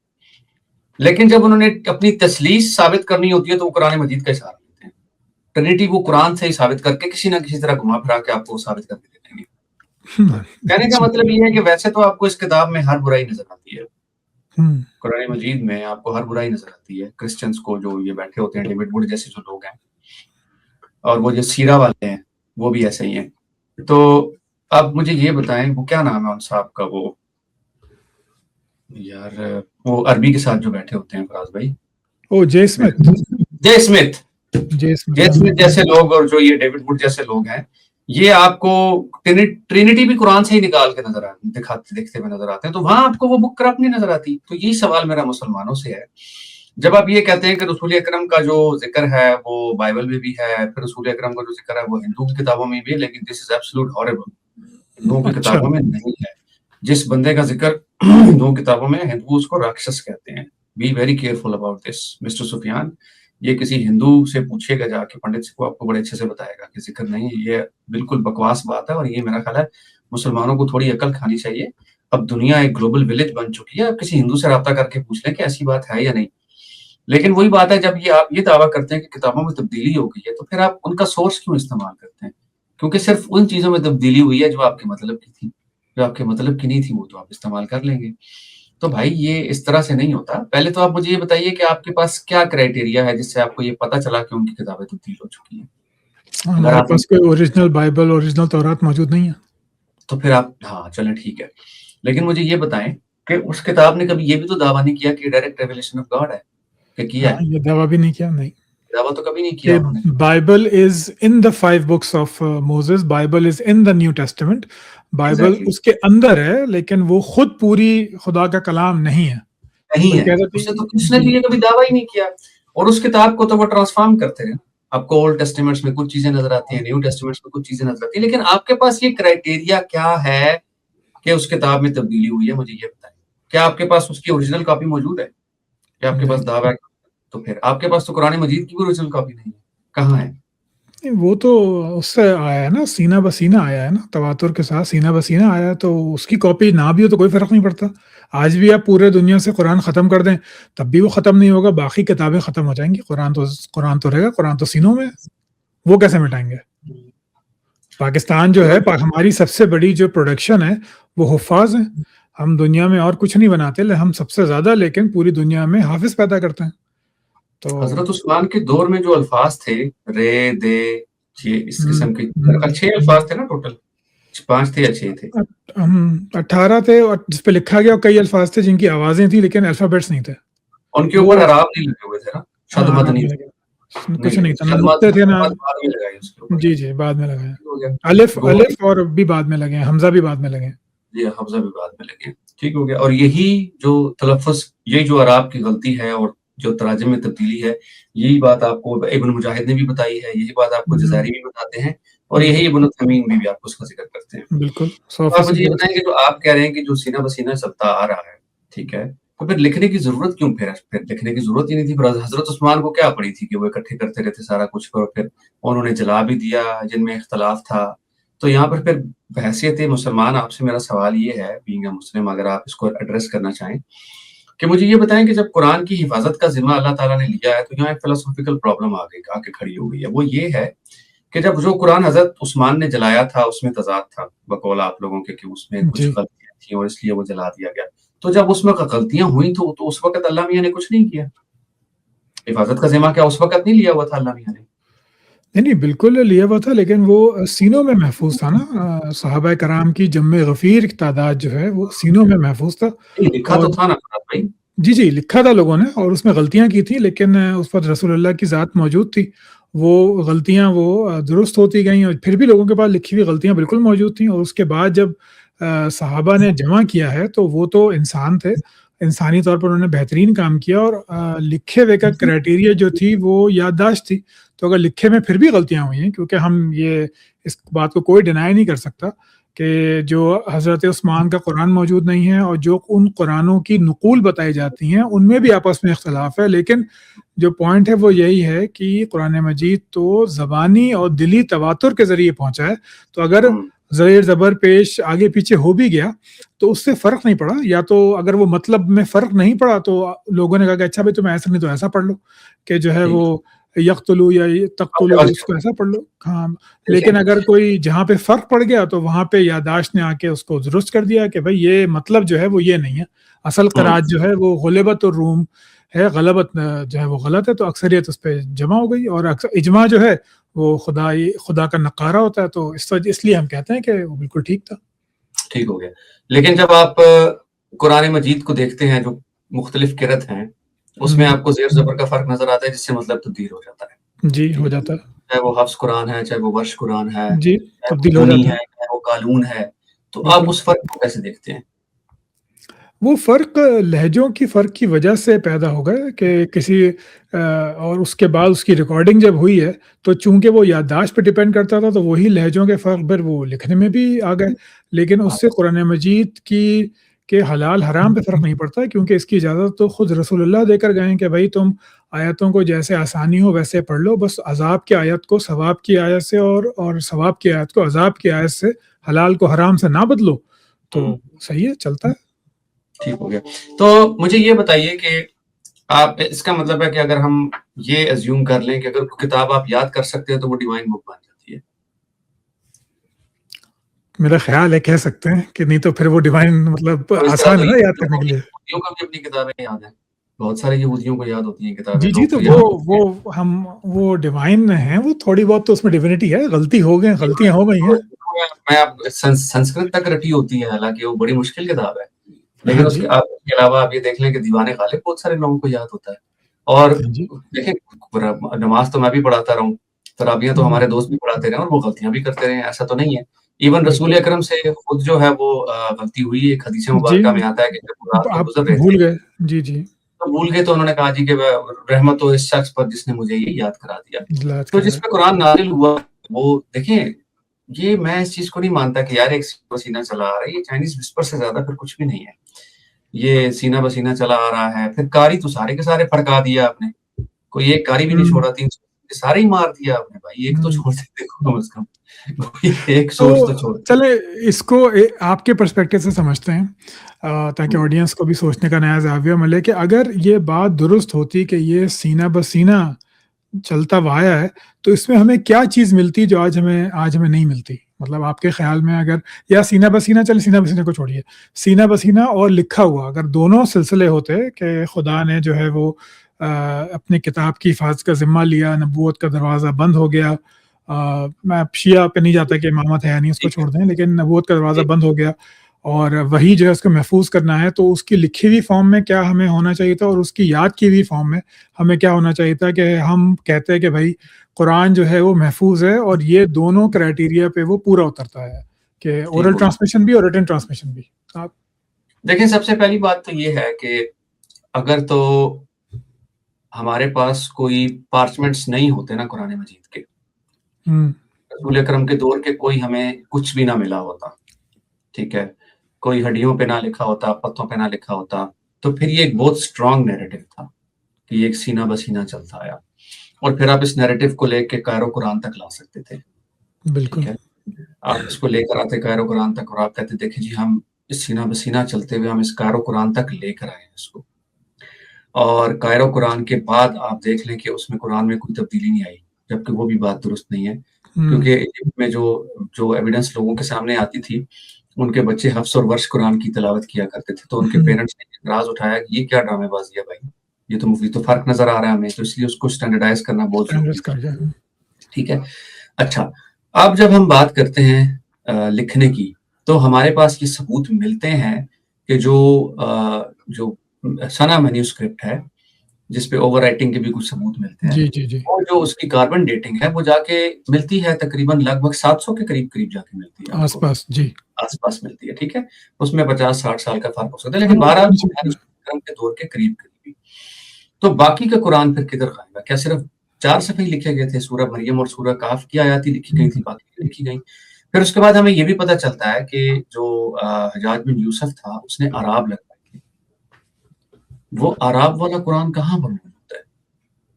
لیکن جب انہوں نے اپنی تسلیث ثابت کرنی ہوتی ہے تو وہ قرآن مجید کا اشارہ لیتے ہیں. ٹرینیٹی وہ قرآن سے ہی ثابت کر کے کسی نہ کسی طرح گھما پھرا کے آپ کو ثابت کر کے دے دیں گے. کہنے کا مطلب یہ ہے کہ ویسے تو آپ کو اس کتاب میں ہر برائی نظر آتی ہے, قرآن مجید میں آپ کو ہر برائی نظر آتی ہے. کرسچنس کو جو یہ بیٹھے ہوتے ہیں, ڈیوڈ وڈ جیسے جو لوگ ہیں, اور وہ جو سیرہ والے ہیں وہ بھی ایسے ہی ہیں. تو اب مجھے یہ بتائیں وہ کیا نام ہے ان صاحب کا, وہ یار وہ عربی کے ساتھ جو بیٹھے ہوتے ہیں فراز بھائی, جے اسمتھ جیسے لوگ, اور جو یہ ڈیوڈ وڈ جیسے لوگ ہیں, یہ آپ کو ٹرینیٹی بھی قرآن سے ہی نکال کے دیکھتے ہوئے نظر آتے ہیں. تو وہاں آپ کو وہ بک کرپٹ نہیں نظر آتی. تو یہی سوال میرا مسلمانوں سے ہے. جب آپ یہ کہتے ہیں کہ رسول اکرم کا جو ذکر ہے وہ بائبل میں بھی ہے، پھر رسول اکرم کا جو ذکر ہے وہ ہندو کی کتابوں میں بھی ہے، لیکن دس از ایبسولوٹ ہارریبل، ہندوؤں کی اچھا کتابوں میں نہیں ہے۔ جس بندے کا ذکر ہندوؤں کی کتابوں میں ہے، ہندو اس کو راکشس کہتے ہیں۔ Be very careful about this mister Sufyan, یہ کسی ہندو سے پوچھیے گا جا کے، پنڈت سے، وہ آپ کو بڑے اچھے سے بتائے گا کہ ذکر نہیں ہے، یہ بالکل بکواس بات ہے، اور یہ میرا خیال ہے مسلمانوں کو تھوڑی عقل کھانی چاہیے۔ اب دنیا ایک گلوبل ولیج بن چکی ہے، اب کسی ہندو سے رابطہ کر کے پوچھ لیں کہ ایسی بات ہے یا نہیں۔ لیکن وہی بات ہے، جب یہ آپ یہ دعویٰ کرتے ہیں کہ کتابوں میں تبدیلی ہو گئی ہے، تو پھر آپ ان کا سورس کیوں استعمال کرتے ہیں؟ کیونکہ صرف ان چیزوں میں تبدیلی ہوئی ہے جو آپ کے مطلب کی تھی، جو آپ کے مطلب کی نہیں تھی وہ تو آپ استعمال کر لیں گے۔ تو بھائی یہ اس طرح سے نہیں ہوتا۔ پہلے تو آپ مجھے یہ بتائیے کہ آپ کے پاس کیا کرائٹیریا ہے جس سے آپ کو یہ پتا چلا کہ ان کی کتابیں تبدیل ہو چکی ہیں؟ اگر ہمارے آپ پاس کوئی اوریجنل بائبل اوریجنل تورات موجود نہیں ہے۔ تو پھر آپ، ہاں چلیں ٹھیک ہے، لیکن مجھے یہ بتائیں کہ اس کتاب نے کبھی یہ بھی تو دعویٰ نہیں کیا کہ ڈائریکٹ ریویلیشن آف گاڈ ہے، کہ کیا ہے؟ یہ دعویٰ بھی نہیں کیا، نہیں دعویٰ تو کبھی نہیں کیا کہ انہوں نے۔ Bible is in the 5 books of Moses, Bible is in the New Testament, Bible exactly اس کے اندر ہے لیکن وہ خود پوری خدا کا کلام نہیں ہے۔ نہیں کوئی ہے، کہتا اس نے تو تھی اس نے جی تو یہ کبھی دعویٰ ہی نہیں کیا، اور اس کتاب کو تو وہ ٹرانسفارم کرتے رہے۔ آپ کو اولڈ ٹیسٹیمنٹس میں کچھ چیزیں نظر آتی ہیں، نیو ٹیسٹیمنٹس میں کچھ چیزیں نظر آتی ہیں، لیکن آپ کے پاس یہ کرائٹیریا کیا ہے کہ اس کتاب میں تبدیلی ہوئی ہے؟ مجھے یہ بتائیں، کیا آپ کے پاس اس کی اوریجنل کاپی موجود ہے؟ کیا آپ کے نہیں، پاس دعویٰ ہے؟ تو پھر آپ کے پاس تو قرآن مجید کی بھی اوریجنل کاپی نہیں ہے، کہاں ہے؟ وہ تو اس سے آیا ہے نا، سینہ بسینہ آیا ہے نا، تواتر کے ساتھ سینہ بسینہ آیا ہے، تو اس کی کاپی نہ بھی ہو تو کوئی فرق نہیں پڑتا۔ آج بھی آپ پورے دنیا سے قرآن ختم کر دیں تب بھی وہ ختم نہیں ہوگا، باقی کتابیں ختم ہو جائیں گی، قرآن تو رہے گا، قرآن تو سینوں میں ہے، وہ کیسے مٹائیں گے؟ پاکستان جو ہے ہماری سب سے بڑی جو پروڈکشن ہے وہ حفاظ ہیں۔ ہم دنیا میں اور کچھ نہیں بناتے، ہم سب سے زیادہ لیکن پوری دنیا میں حافظ پیدا کرتے ہیں۔ تو حضرت عثمان کے دور میں جو الفاظ تھے، رے دے، اس قسم کے 6 الفاظ تھے نا ٹوٹل، 5 تھے یا 6 تھے؟ 18 تھے، اور جس پہ لکھا گیا کئی الفاظ تھے جن کی آوازیں تھیں لیکن الفابیٹس نہیں تھے۔ ان کے وہ اوپر عراب نہیں لگے ہوئے تھے نا، شد مد نہیں تھے، کچھ نہیں تھا، نہ شد نقطے تھے، نہ مد بعد میں لگائی اس کے اوپر۔ جی بعد میں لگے ہیں، ہو گیا، الف گویا اور بھی بعد میں لگے ہیں، حمزہ بھی بعد میں لگے ہیں۔ یہ حفظہ بھی بعد میں لگے، ٹھیک ہو گیا۔ اور یہی جو تلفظ، یہ جو عراب کی غلطی ہے اور جو تراجم میں تبدیلی ہے، یہی بات آپ کو ابن مجاہد نے بھی بتائی ہے، یہی بات آپ کو جزائری بھی بتاتے ہیں، اور یہی ابن تمیم بھی آپ کو اس کا ذکر کرتے ہیں۔ بالکل تو آپ مجھے یہ 100% بتائیں کہ جو آپ کہہ رہے ہیں کہ جو سینہ بسینہ چلتا آ رہا ہے، ٹھیک ہے، تو پھر لکھنے کی ضرورت کیوں؟ پھر لکھنے کی ضرورت ہی نہیں تھی۔ حضرت عثمان کو کیا پڑی تھی کہ وہ اکٹھے کرتے رہتے سارا کچھ، اور پھر انہوں نے جلا بھی دیا جن میں اختلاف تھا۔ تو یہاں پر پھر بحیثیت مسلمان آپ سے میرا سوال یہ ہے، بینگ اے مسلم، اگر آپ اس کو ایڈریس کرنا چاہیں، کہ مجھے یہ بتائیں کہ جب قرآن کی حفاظت کا ذمہ اللہ تعالیٰ نے لیا ہے، تو یہاں ایک فلسفیکل پرابلم آ کے کھڑی ہو گئی ہے۔ وہ یہ ہے کہ جب جو قرآن حضرت عثمان نے جلایا تھا اس میں تضاد تھا، بقول آپ لوگوں کے، کہ اس میں کچھ جی غلطیاں تھیں اور اس لیے وہ جلا دیا گیا۔ تو جب اس میں غلطیاں ہوئی تو اس وقت اللہ میاں نے کچھ نہیں کیا؟ حفاظت کا ذمہ کیا اس وقت نہیں لیا ہوا تھا اللہ میاں نے؟ نہیں بالکل لیا ہوا تھا، لیکن وہ سینوں میں محفوظ تھا نا، صحابہ کرام کی جمع غفیر کی تعداد جو ہے وہ سینوں میں محفوظ تھا۔ لکھا اور تو تھا نا بھائی؟ جی لکھا تھا لوگوں نے، اور اس میں غلطیاں کی تھیں، لیکن اس پر رسول اللہ کی ذات موجود تھی، وہ غلطیاں وہ درست ہوتی گئیں، اور پھر بھی لوگوں کے پاس لکھی ہوئی غلطیاں بالکل موجود تھیں۔ اور اس کے بعد جب صحابہ نے جمع کیا ہے تو وہ تو انسان تھے، انسانی طور پر انہوں نے بہترین کام کیا، اور لکھے ہوئے کا کرائٹیریا جو تھی وہ یادداشت تھی۔ تو اگر لکھے میں پھر بھی غلطیاں ہوئی ہیں، کیونکہ ہم یہ اس بات کو کوئی ڈینائی نہیں کر سکتا کہ جو حضرت عثمان کا قرآن موجود نہیں ہے، اور جو ان قرآنوں کی نقول بتائی جاتی ہیں ان میں بھی آپس میں اختلاف ہے، لیکن جو پوائنٹ ہے وہ یہی ہے کہ قرآن مجید تو زبانی اور دلی تواتر کے ذریعے پہنچا ہے، تو اگر زیر زبر پیش آگے پیچھے ہو بھی گیا تو اس سے فرق نہیں پڑا، یا تو اگر وہ مطلب میں فرق نہیں پڑا تو لوگوں نے کہا کہ اچھا بھائی تمہیں ایسا نہیں تو ایسا پڑھ لو، کہ جو ہے وہ یقتلو یا تقتلو اس کو ایسا پڑھ لو، ہاں۔ لیکن اگر کوئی جہاں پہ فرق پڑ گیا تو وہاں پہ یادداشت نے آ کے اس کو درست کر دیا کہ بھائی یہ مطلب جو ہے وہ یہ نہیں ہے، اصل قرات جو ہے وہ غلبت الروم ہے، غلبت جو ہے وہ غلط ہے، تو اکثریت اس پہ جمع ہو گئی، اور اجماع جو ہے وہ خدا کا نقارہ ہوتا ہے، تو اس لیے ہم کہتے ہیں کہ وہ بالکل ٹھیک تھا، ٹھیک ہو گیا۔ لیکن جب آپ قرآن مجید کو دیکھتے ہیں جو مختلف قرت ہیں، اس میں آپ کو زیر زبر کا فرق نظر آتا ہے جس سے مطلب تبدیل ہو جاتا ہے، جی ہو جاتا ہے، چاہے وہ حفظ قرآن ہے، چاہے وہ ورش قرآن ہے، جی چاہے وہ تبدیل ہو دونی جاتا ہے، چاہے وہ قالون ہے، تو آپ بالکل۔ اس فرق کو کیسے دیکھتے ہیں؟ وہ فرق لہجوں کی فرق کی وجہ سے پیدا ہوگا کہ کسی اور اس کے بعد اس کی ریکارڈنگ جب ہوئی ہے تو چونکہ وہ یادداشت پہ ڈیپینڈ کرتا تھا تو وہی لہجوں کے فرق پھر وہ لکھنے میں بھی آ گئے، لیکن اس سے قرآن مجید کی کے حلال حرام پہ فرق نہیں پڑتا کیونکہ اس کی اجازت تو خود رسول اللہ دے کر گئے ہیں کہ بھائی تم آیتوں کو جیسے آسانی ہو ویسے پڑھ لو، بس عذاب کی آیت کو ثواب کی آیت سے اور ثواب کی آیت کو عذاب کی آیت سے، حلال کو حرام سے نہ بدلو، تو صحیح ہے، چلتا ہے۔ ٹھیک ہو گیا۔ تو مجھے یہ بتائیے کہ آپ اس کا مطلب ہے کہ اگر ہم یہ ازیوم کر لیں کہ اگر کتاب آپ یاد کر سکتے ہیں تو وہ ڈیوائن بک بن جاتی ہے؟ میرا خیال ہے کہہ سکتے ہیں کہ نہیں تو پھر وہ ڈیوائن مطلب آسان ہے نا یاد کرنے کے لیے۔ یہودیوں کو بھی اپنی کتابیں یاد ہیں، بہت سارے یہودیوں کو یاد ہوتی ہیں کتابیں۔ جی تو وہ ڈیوائن ہیں، وہ تھوڑی بہت تو اس میں ڈیوینٹی ہے، غلطی ہو گئے، غلطیاں ہو گئی ہیں۔ میں سنسکرت تک رٹی ہوتی ہے، حالانکہ وہ بڑی مشکل کتاب ہے، لیکن اس کے علاوہ آپ یہ دیکھ لیں کہ دیوان غالب بہت سارے لوگوں کو یاد ہوتا ہے۔ اور دیکھیں نماز تو میں بھی پڑھاتا رہا ہوں، تراویح تو ہمارے دوست بھی پڑھاتے رہے اور وہ غلطیاں بھی کرتے رہے، ایسا تو نہیں ہے۔ ایون رسول اکرم سے خود جو ہے وہ غلطی ہوئی، ایک حدیث مبارکہ میں آتا ہے کہ جب رات کو گزر رہے تھے بھول گئے، جی تو بھول گئے، تو انہوں نے کہا جی کہ رحمت ہو اس شخص پر جس نے مجھے یہ یاد کرا دیا۔ تو جس پہ قرآن نازل ہوا وہ دیکھیں، یہ میں اس چیز کو نہیں مانتا کہ یار ایک سینہ بسینہ چلا آ رہا ہے، یہ چائنیز وسپر سے زیادہ پھر کچھ بھی نہیں ہے، یہ سینہ بسینہ چلا آ رہا ہے۔ پھر قاری تو سارے کے سارے پھڑکا دیا آپ نے، کوئی ایک قاری بھی نہیں چھوڑا، 300 سارے ہی مار دیا آپ نے، بھائی ایک تو چھوڑ دیتے کم از کم، ایک سورس تو چھوڑ۔ چلے اس کو آپ کے پرسپیکٹو سے سمجھتے ہیں تاکہ آڈینس کو بھی سوچنے کا نیا زاویہ ملے کہ اگر یہ بات درست ہوتی کہ یہ سینہ بسینہ چلتا ہوا آیا ہے تو اس میں ہمیں کیا چیز ملتی جو آج ہمیں نہیں ملتی؟ مطلب آپ کے خیال میں اگر یا سینہ بسینہ، چل سینہ بسینہ کو چھوڑیے، سینہ بسینہ اور لکھا ہوا اگر دونوں سلسلے ہوتے کہ خدا نے جو ہے وہ اپنی کتاب کی حفاظت کا ذمہ لیا، نبوت کا دروازہ بند ہو گیا، میں شیعہ پہ نہیں جاتا کہ امامت ہے نہیں، اس کو چھوڑ دیں، لیکن نبوت کا دروازہ بند ہو گیا اور وہی جو ہے اس کو محفوظ کرنا ہے، تو اس کی لکھی ہوئی فارم میں کیا ہمیں ہونا چاہیے تھا اور اس کی یاد کی ہوئی فارم میں ہمیں کیا ہونا چاہیے تھا کہ ہم کہتے ہیں کہ بھائی قرآن جو ہے وہ محفوظ ہے اور یہ دونوں کرائٹیریا پہ وہ پورا اترتا ہے کہ اورل ٹرانسمیشن بھی اور ریٹن ٹرانسمیشن بھی۔ آپ دیکھیں، سب سے پہلی بات تو یہ ہے کہ اگر تو ہمارے پاس کوئی پارچمنٹس نہیں ہوتے نا قرآن مجید کے، رسول اکرم کے دور کے کوئی ہمیں کچھ بھی نہ ملا ہوتا، ٹھیک ہے، کوئی ہڈیوں پہ نہ لکھا ہوتا، پتوں پہ نہ لکھا ہوتا، تو پھر یہ ایک بہت اسٹرانگ نیریٹو تھا کہ یہ ایک سینہ بسینہ چلتا آیا، اور پھر آپ اس نیریٹو کو لے کے قائر و قرآن تک لا سکتے تھے۔ بالکل، آپ اس کو لے کر آتے قائر و قرآن تک اور آپ کہتے دیکھیں جی ہم اس سینہ بسینہ چلتے ہوئے ہم اس قائر و قرآن تک لے کر آئے ہیں اس کو، اور قائر و قرآن کے بعد آپ دیکھ لیں کہ اس میں قرآن میں کوئی تبدیلی نہیں آئی، جبکہ وہ بھی بات درست نہیں ہے، کیونکہ ایجپٹ میں جو ایویڈنس لوگوں کے سامنے آتی تھی، ان کے بچے حفظ اور ورش قرآن کی تلاوت کیا کرتے تھے، تو ان کے پیرنٹس نے اعتراض اٹھایا کہ یہ کیا ڈرامے بازی ہے بھائی، یہ تو فرق نظر آ رہا ہے ہمیں، تو اس لیے اس کو اسٹینڈرڈائز کرنا بہت ضروری ہے، ٹھیک ہے۔ اچھا، اب جب ہم بات کرتے ہیں لکھنے کی، تو ہمارے پاس یہ ثبوت ملتے ہیں کہ جو سنا مینیوسکرپٹ ہے جس پہ اوور رائٹنگ کے بھی کچھ ثبوت ملتے ہیں، جی اور جو اس کی کاربن ڈیٹنگ ہے وہ جا کے ملتی ہے تقریباً لگ بھگ 700 کے قریب جا کے ملتی ہے، آس پاس ملتی ہے، ٹھیک ہے، اس میں 50-60 سال کا فرق ہو سکتا ہے، لیکن 12 کے دور کے قریب بھی۔ تو باقی کا قرآن پھر کدھر غائب ہے؟ کیا صرف 4 صفحے لکھے گئے تھے؟ سورہ مریم اور سورہ کہف کی آیات ہی لکھی گئی تھی، باقی لکھی گئی؟ پھر اس کے بعد ہمیں یہ بھی پتہ چلتا ہے کہ جو حجاج بن یوسف تھا اس نے اعراب لگوائے تھے، وہ اعراب والا قرآن کہاں پر موجود ہے؟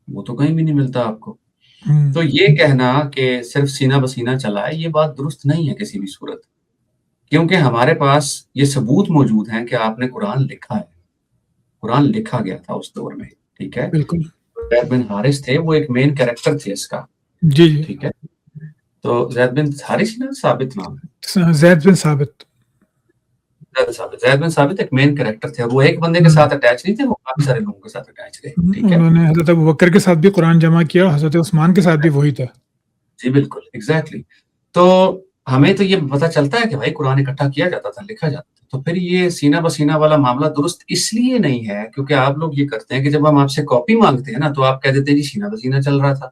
وہ تو کہیں بھی نہیں ملتا آپ کو۔ تو یہ کہنا کہ صرف سینہ بسینہ چلا ہے، یہ بات درست نہیں ہے کسی بھی صورت، کیونکہ ہمارے پاس یہ ثبوت موجود ہیں کہ آپ نے قرآن لکھا ہے، قرآن لکھا گیا تھا اس دور میں، ٹھیک ہے۔ بالکل، زید بن حارث تھے، وہ ایک مین کریکٹر تھے اس کا، جی ٹھیک ہے۔ تو زید بن حارث نا ثابت نام ہے، زید بن ثابت ایک مین کریکٹر تھے، اور وہ ایک بندے کے ساتھ اٹیچ نہیں تھے، وہ کافی سارے لوگوں کے ساتھ اٹیچ تھے، ٹھیک ہے۔ انہوں نے حضرت ابوبکر کے ساتھ بھی قرآن جمع کیا، حضرت عثمان کے ساتھ بھی وہی تھا، جی بالکل، ایگزیکٹلی۔ تو ہمیں تو یہ پتہ چلتا ہے کہ بھائی قرآن اکٹھا کیا جاتا تھا، لکھا جاتا تھا، تو پھر یہ سینہ بسینہ والا معاملہ درست اس لیے نہیں ہے کیونکہ آپ لوگ یہ کرتے ہیں کہ جب ہم آپ سے کاپی مانگتے ہیں نا تو آپ کہہ دیتے ہیں جی سینہ بسینہ چل رہا تھا،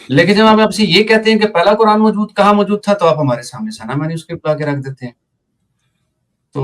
لیکن جب ہم آپ سے یہ کہتے ہیں کہ پہلا قرآن کہاں موجود تھا، تو آپ ہمارے سامنے سنا مینوسکرپٹ لا کے رکھ دیتے ہیں۔ تو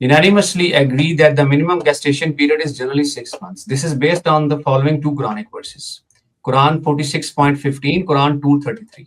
unanimously agree that the minimum gestation period is generally 6 months. This is based on the following two Quranic verses. Quran 46.15, Quran 233,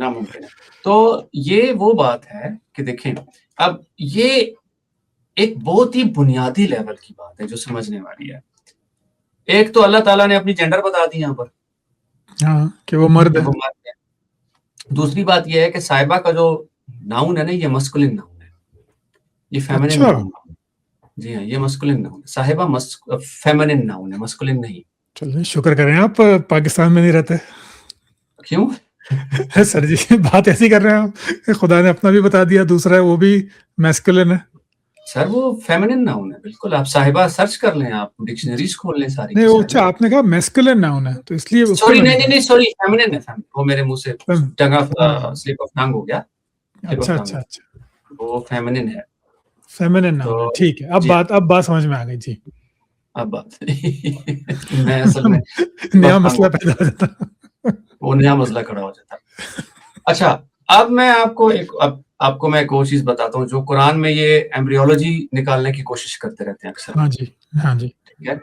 ناممکن ہے. تو یہ وہ بات ہے کہ دیکھیں اب یہ ایک بہت ہی بنیادی لیول کی بات ہے جو سمجھنے والی ہے. ایک تو اللہ تعالیٰ نے اپنی جینڈر بتا دی یہاں پر ہاں کہ وہ مرد ہے. دوسری بات یہ ہے کہ صاحبہ کا جو ناؤن ہے نا یہ مسکولن ناؤن ہے, یہ فیمنن اچھا ناؤن. جی ہاں یہ مسکولن ناؤن ہے. صاحبہ فیمنن ناؤن ہے, مسکولن نہیں. چلیں شکر کریں آپ پاکستان میں نہیں رہتے. کیوں سر جی بات ایسی کر رہے ہیں آپ کہ خدا نے اپنا بھی بتا دیا, دوسرا ہے وہ بھی میسکولن ہے. سر وہ فیمنن ناؤن ہے بالکل. آپ صاحبہ سرچ کر لیں, آپ ڈکشنریز کھول لیں ساری نہیں کی وہ ساری. اچھا آپ نے کہا میسکولن ناؤن ہے تو اس لیے اس سوری نہیں سوری فیمنن ہے. وہ میرے منہ سے ٹنگا سلپ آف ٹنگ ہو گیا. اچھا اچھا اچھا وہ فیمنن ہے. فیمنن ناؤن ہے, ٹھیک ہے. اب بات سمجھ میں آ گئی. جی اب بات میں اصل میں نیا مسئلہ پیدا ہو جاتا, وہ نیا مسئلہ کھڑا ہو جاتا. اچھا اب میں آپ کو میں ایک اور چیز بتاتا ہوں جو قرآن میں یہ ایمبریولوجی نکالنے کی کوشش کرتے رہتے ہیں اکثر. ہاں جی ہاں جی. ٹھیک ہے.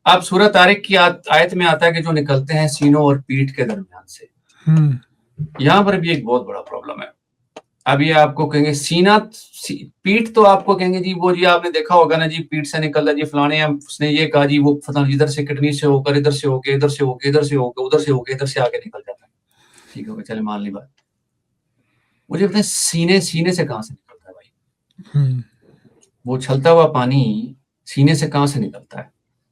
اب سورہ طارق کی آیت میں آتا ہے کہ جو نکلتے ہیں سینوں اور پیٹھ کے درمیان سے. یہاں پر بھی ایک بہت بڑا پرابلم ہے. اب یہ آپ کو کہیں گے سینہ پیٹھ تو آپ کو کہیں گے جی وہ جی آپ نے دیکھا ہوگا نا جی پیٹھ سے نکل رہا جی فلانے اس نے یہ کہا جی وہ فلاں ادھر سے کڈنی سے ہو کر ادھر سے ہو کے ادھر سے ہو کے ادھر سے ہو کے ادھر سے ہو کے ادھر سے آگے نکل جاتا ہے. ٹھیک ہے چلے مان لی بات. مجھے بتائیں سینے سے کہاں سے نکلتا ہے بھائی؟ وہ چھلتا ہوا پانی سینے سے کہاں سے نکلتا ہے؟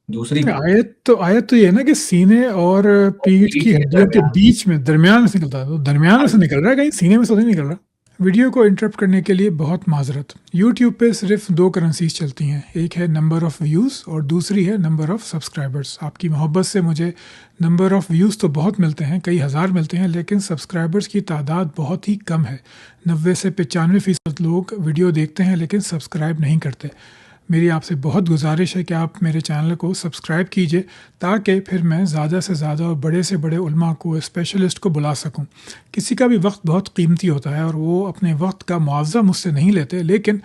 دوسری آیت تو یہ ہے نا کہ سینے اور پیٹھ کی ہڈیوں کے بیچ میں درمیان میں سے نکلتا ہے. تو درمیان میں سے نکل رہا ہے, کہیں سینے میں سے نہیں نکل رہا. ویڈیو کو انٹرپٹ کرنے کے لیے بہت معذرت. یوٹیوب پہ صرف 2 کرنسیز چلتی ہیں, ایک ہے نمبر آف ویوز اور دوسری ہے نمبر آف سبسکرائبرز. آپ کی محبت سے مجھے نمبر آف ویوز تو بہت ملتے ہیں, کئی ہزار ملتے ہیں, لیکن سبسکرائبرز کی تعداد بہت ہی کم ہے. 90 سے 95% لوگ ویڈیو دیکھتے ہیں لیکن سبسکرائب نہیں کرتے. میری آپ سے بہت گزارش ہے کہ آپ میرے چینل کو سبسکرائب کیجئے تاکہ پھر میں زیادہ سے زیادہ اور بڑے سے بڑے علماء کو, اسپیشلسٹ کو بلا سکوں. کسی کا بھی وقت بہت قیمتی ہوتا ہے اور وہ اپنے وقت کا معاوضہ مجھ سے نہیں لیتے, لیکن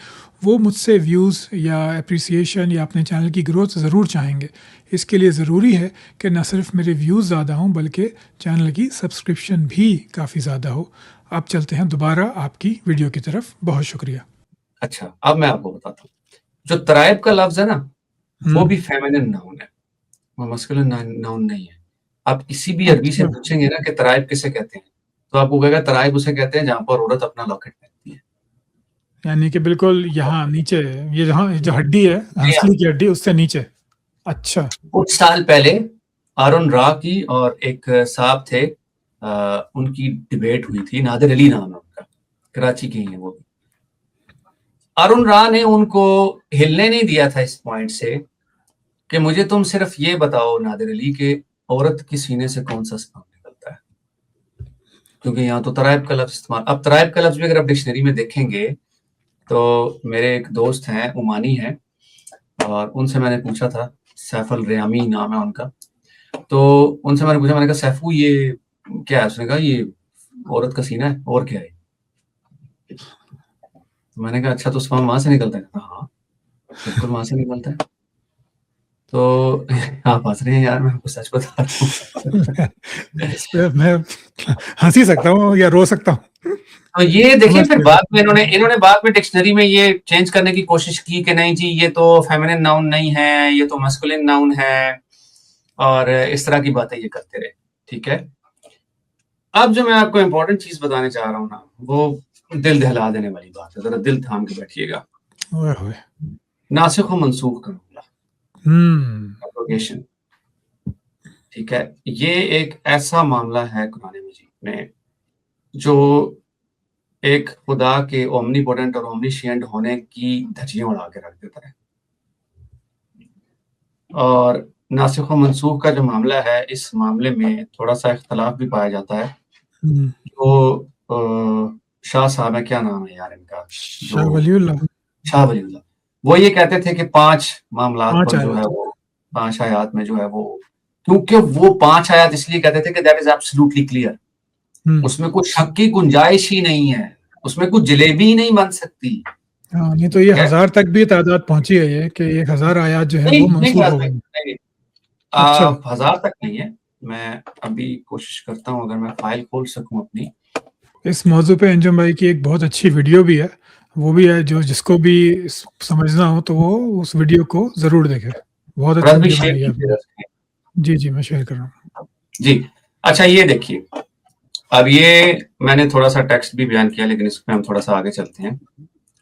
وہ مجھ سے ویوز یا اپریسیشن یا اپنے چینل کی گروتھ ضرور چاہیں گے. اس کے لیے ضروری ہے کہ نہ صرف میرے ویوز زیادہ ہوں بلکہ چینل کی سبسکرپشن بھی کافی زیادہ ہو. اب چلتے ہیں دوبارہ آپ کی ویڈیو کی طرف. بہت شکریہ. اچھا اب میں آپ کو بتاتا ہوں. جو ترائب کا لفظ ہے نا وہ بھی فیمنن ناؤن ہے, وہ مسکولن ناؤن نہیں ہے. آپ کسی بھی عربی سے پوچھیں گے نا کہ ترائب کسے کہتے ہیں تو آپ کو کہے گا ترائب اسے کہتے ہیں جہاں پر عورت اپنا لاکٹ پہنتی ہے. یعنی کہ بالکل یہاں نیچے یہ جہاں جو ہڈی ہے ہنسلی کی ہڈی اس سے نیچے. اچھا کچھ سال پہلے آرون را کی اور ایک صاحب تھے ان کی ڈیبیٹ ہوئی تھی, نادر علی نام ہے ان کا, کراچی کے ہیں وہ. ارون را نے ان کو ہلنے نہیں دیا تھا اس پوائنٹ سے کہ مجھے تم صرف یہ بتاؤ نادر علی کہ عورت کی سینے سے کون سا سپرم نکلتا ہے, کیونکہ یہاں تو ترائب کا لفظ استعمال. اب ترائب کا لفظ بھی اگر آپ ڈکشنری میں دیکھیں گے تو میرے ایک دوست ہیں عمانی ہیں اور ان سے میں نے پوچھا تھا, سیف الریامی نام ہے ان کا, تو ان سے میں نے پوچھا, میں نے کہا سیفو یہ کیا ہے؟ اس نے کہا یہ عورت کا سینہ ہے. اور کیا ہے؟ میں نے کہا اچھا تو سپرم وہاں سے نکلتا ہے؟ ہاں بالکل وہاں سے نکلتا ہے. تو آپ ہنس رہے ہیں یار, میں آپ کو سچ بتا رہا ہوں. اس پہ میں ہنس ہی سکتا ہوں یا رو سکتا ہوں. تو یہ دیکھیں پھر بعد میں انہوں نے بعد میں ڈکشنری میں یہ چینج کرنے کی کوشش کی کہ نہیں جی یہ تو فیمنن ناؤن نہیں ہے, یہ تو مسکولن ناؤن ہے, اور اس طرح کی باتیں یہ کرتے رہے. ٹھیک ہے. اب جو میں آپ کو امپورٹنٹ چیز بتانے چاہ رہا ہوں نا وہ دل دہلا دینے والی بات ہے, ذرا دل تھام کے بیٹھیے گا. ناسخ و منسوخ کا معاملہ, ایبروگیشن. ٹھیک ہے. یہ ایک ایسا معاملہ ہے قرآن مجید میں جو ایک خدا کے اومنی پوٹنٹ اور اومنیشینٹ ہونے کی دھجیاں اڑا کے رکھ دیتا ہے. اور ناسخ و منسوخ کا جو معاملہ ہے اس معاملے میں تھوڑا سا اختلاف بھی پایا جاتا ہے. جو شاہ صاحب ہے, کیا نام ہے یار ان کا, شاہ ولی اللہ, وہ یہ کہتے تھے کہ 5 معاملات پر جو ہے وہ 5 آیات میں جو ہے وہ, کیونکہ وہ 5 آیات اس لیے کہتے تھے کہ دیٹ از ایبسلیوٹلی کلیئر, اس میں کوئی شک کی گنجائش ہی نہیں ہے, اس میں کوئی جلیبی ہی نہیں بن سکتی. نہیں تو یہ 1000 تک بھی تعداد پہنچی ہے یہ کہ 1000 آیات جو ہے وہ منسوخ ہو گئی. 1000 تک نہیں ہے. میں ابھی کوشش کرتا ہوں اگر میں فائل کھول سکوں اپنی. اس موضوع پہ انجم بھائی کی ایک بہت اچھی ویڈیو بھی ہے، وہ بھی ہے جو جس کو بھی سمجھنا ہو تو وہ اس ویڈیو کو ضرور دیکھے، بہت اچھی ویڈیو بنائی ہے آپ نے۔ جی میں شیئر کر رہا ہوں۔ جی اچھا، یہ دیکھیے، اب یہ میں نے تھوڑا سا ٹیکسٹ بھی بیان کیا، لیکن اس میں ہم تھوڑا سا آگے چلتے ہیں۔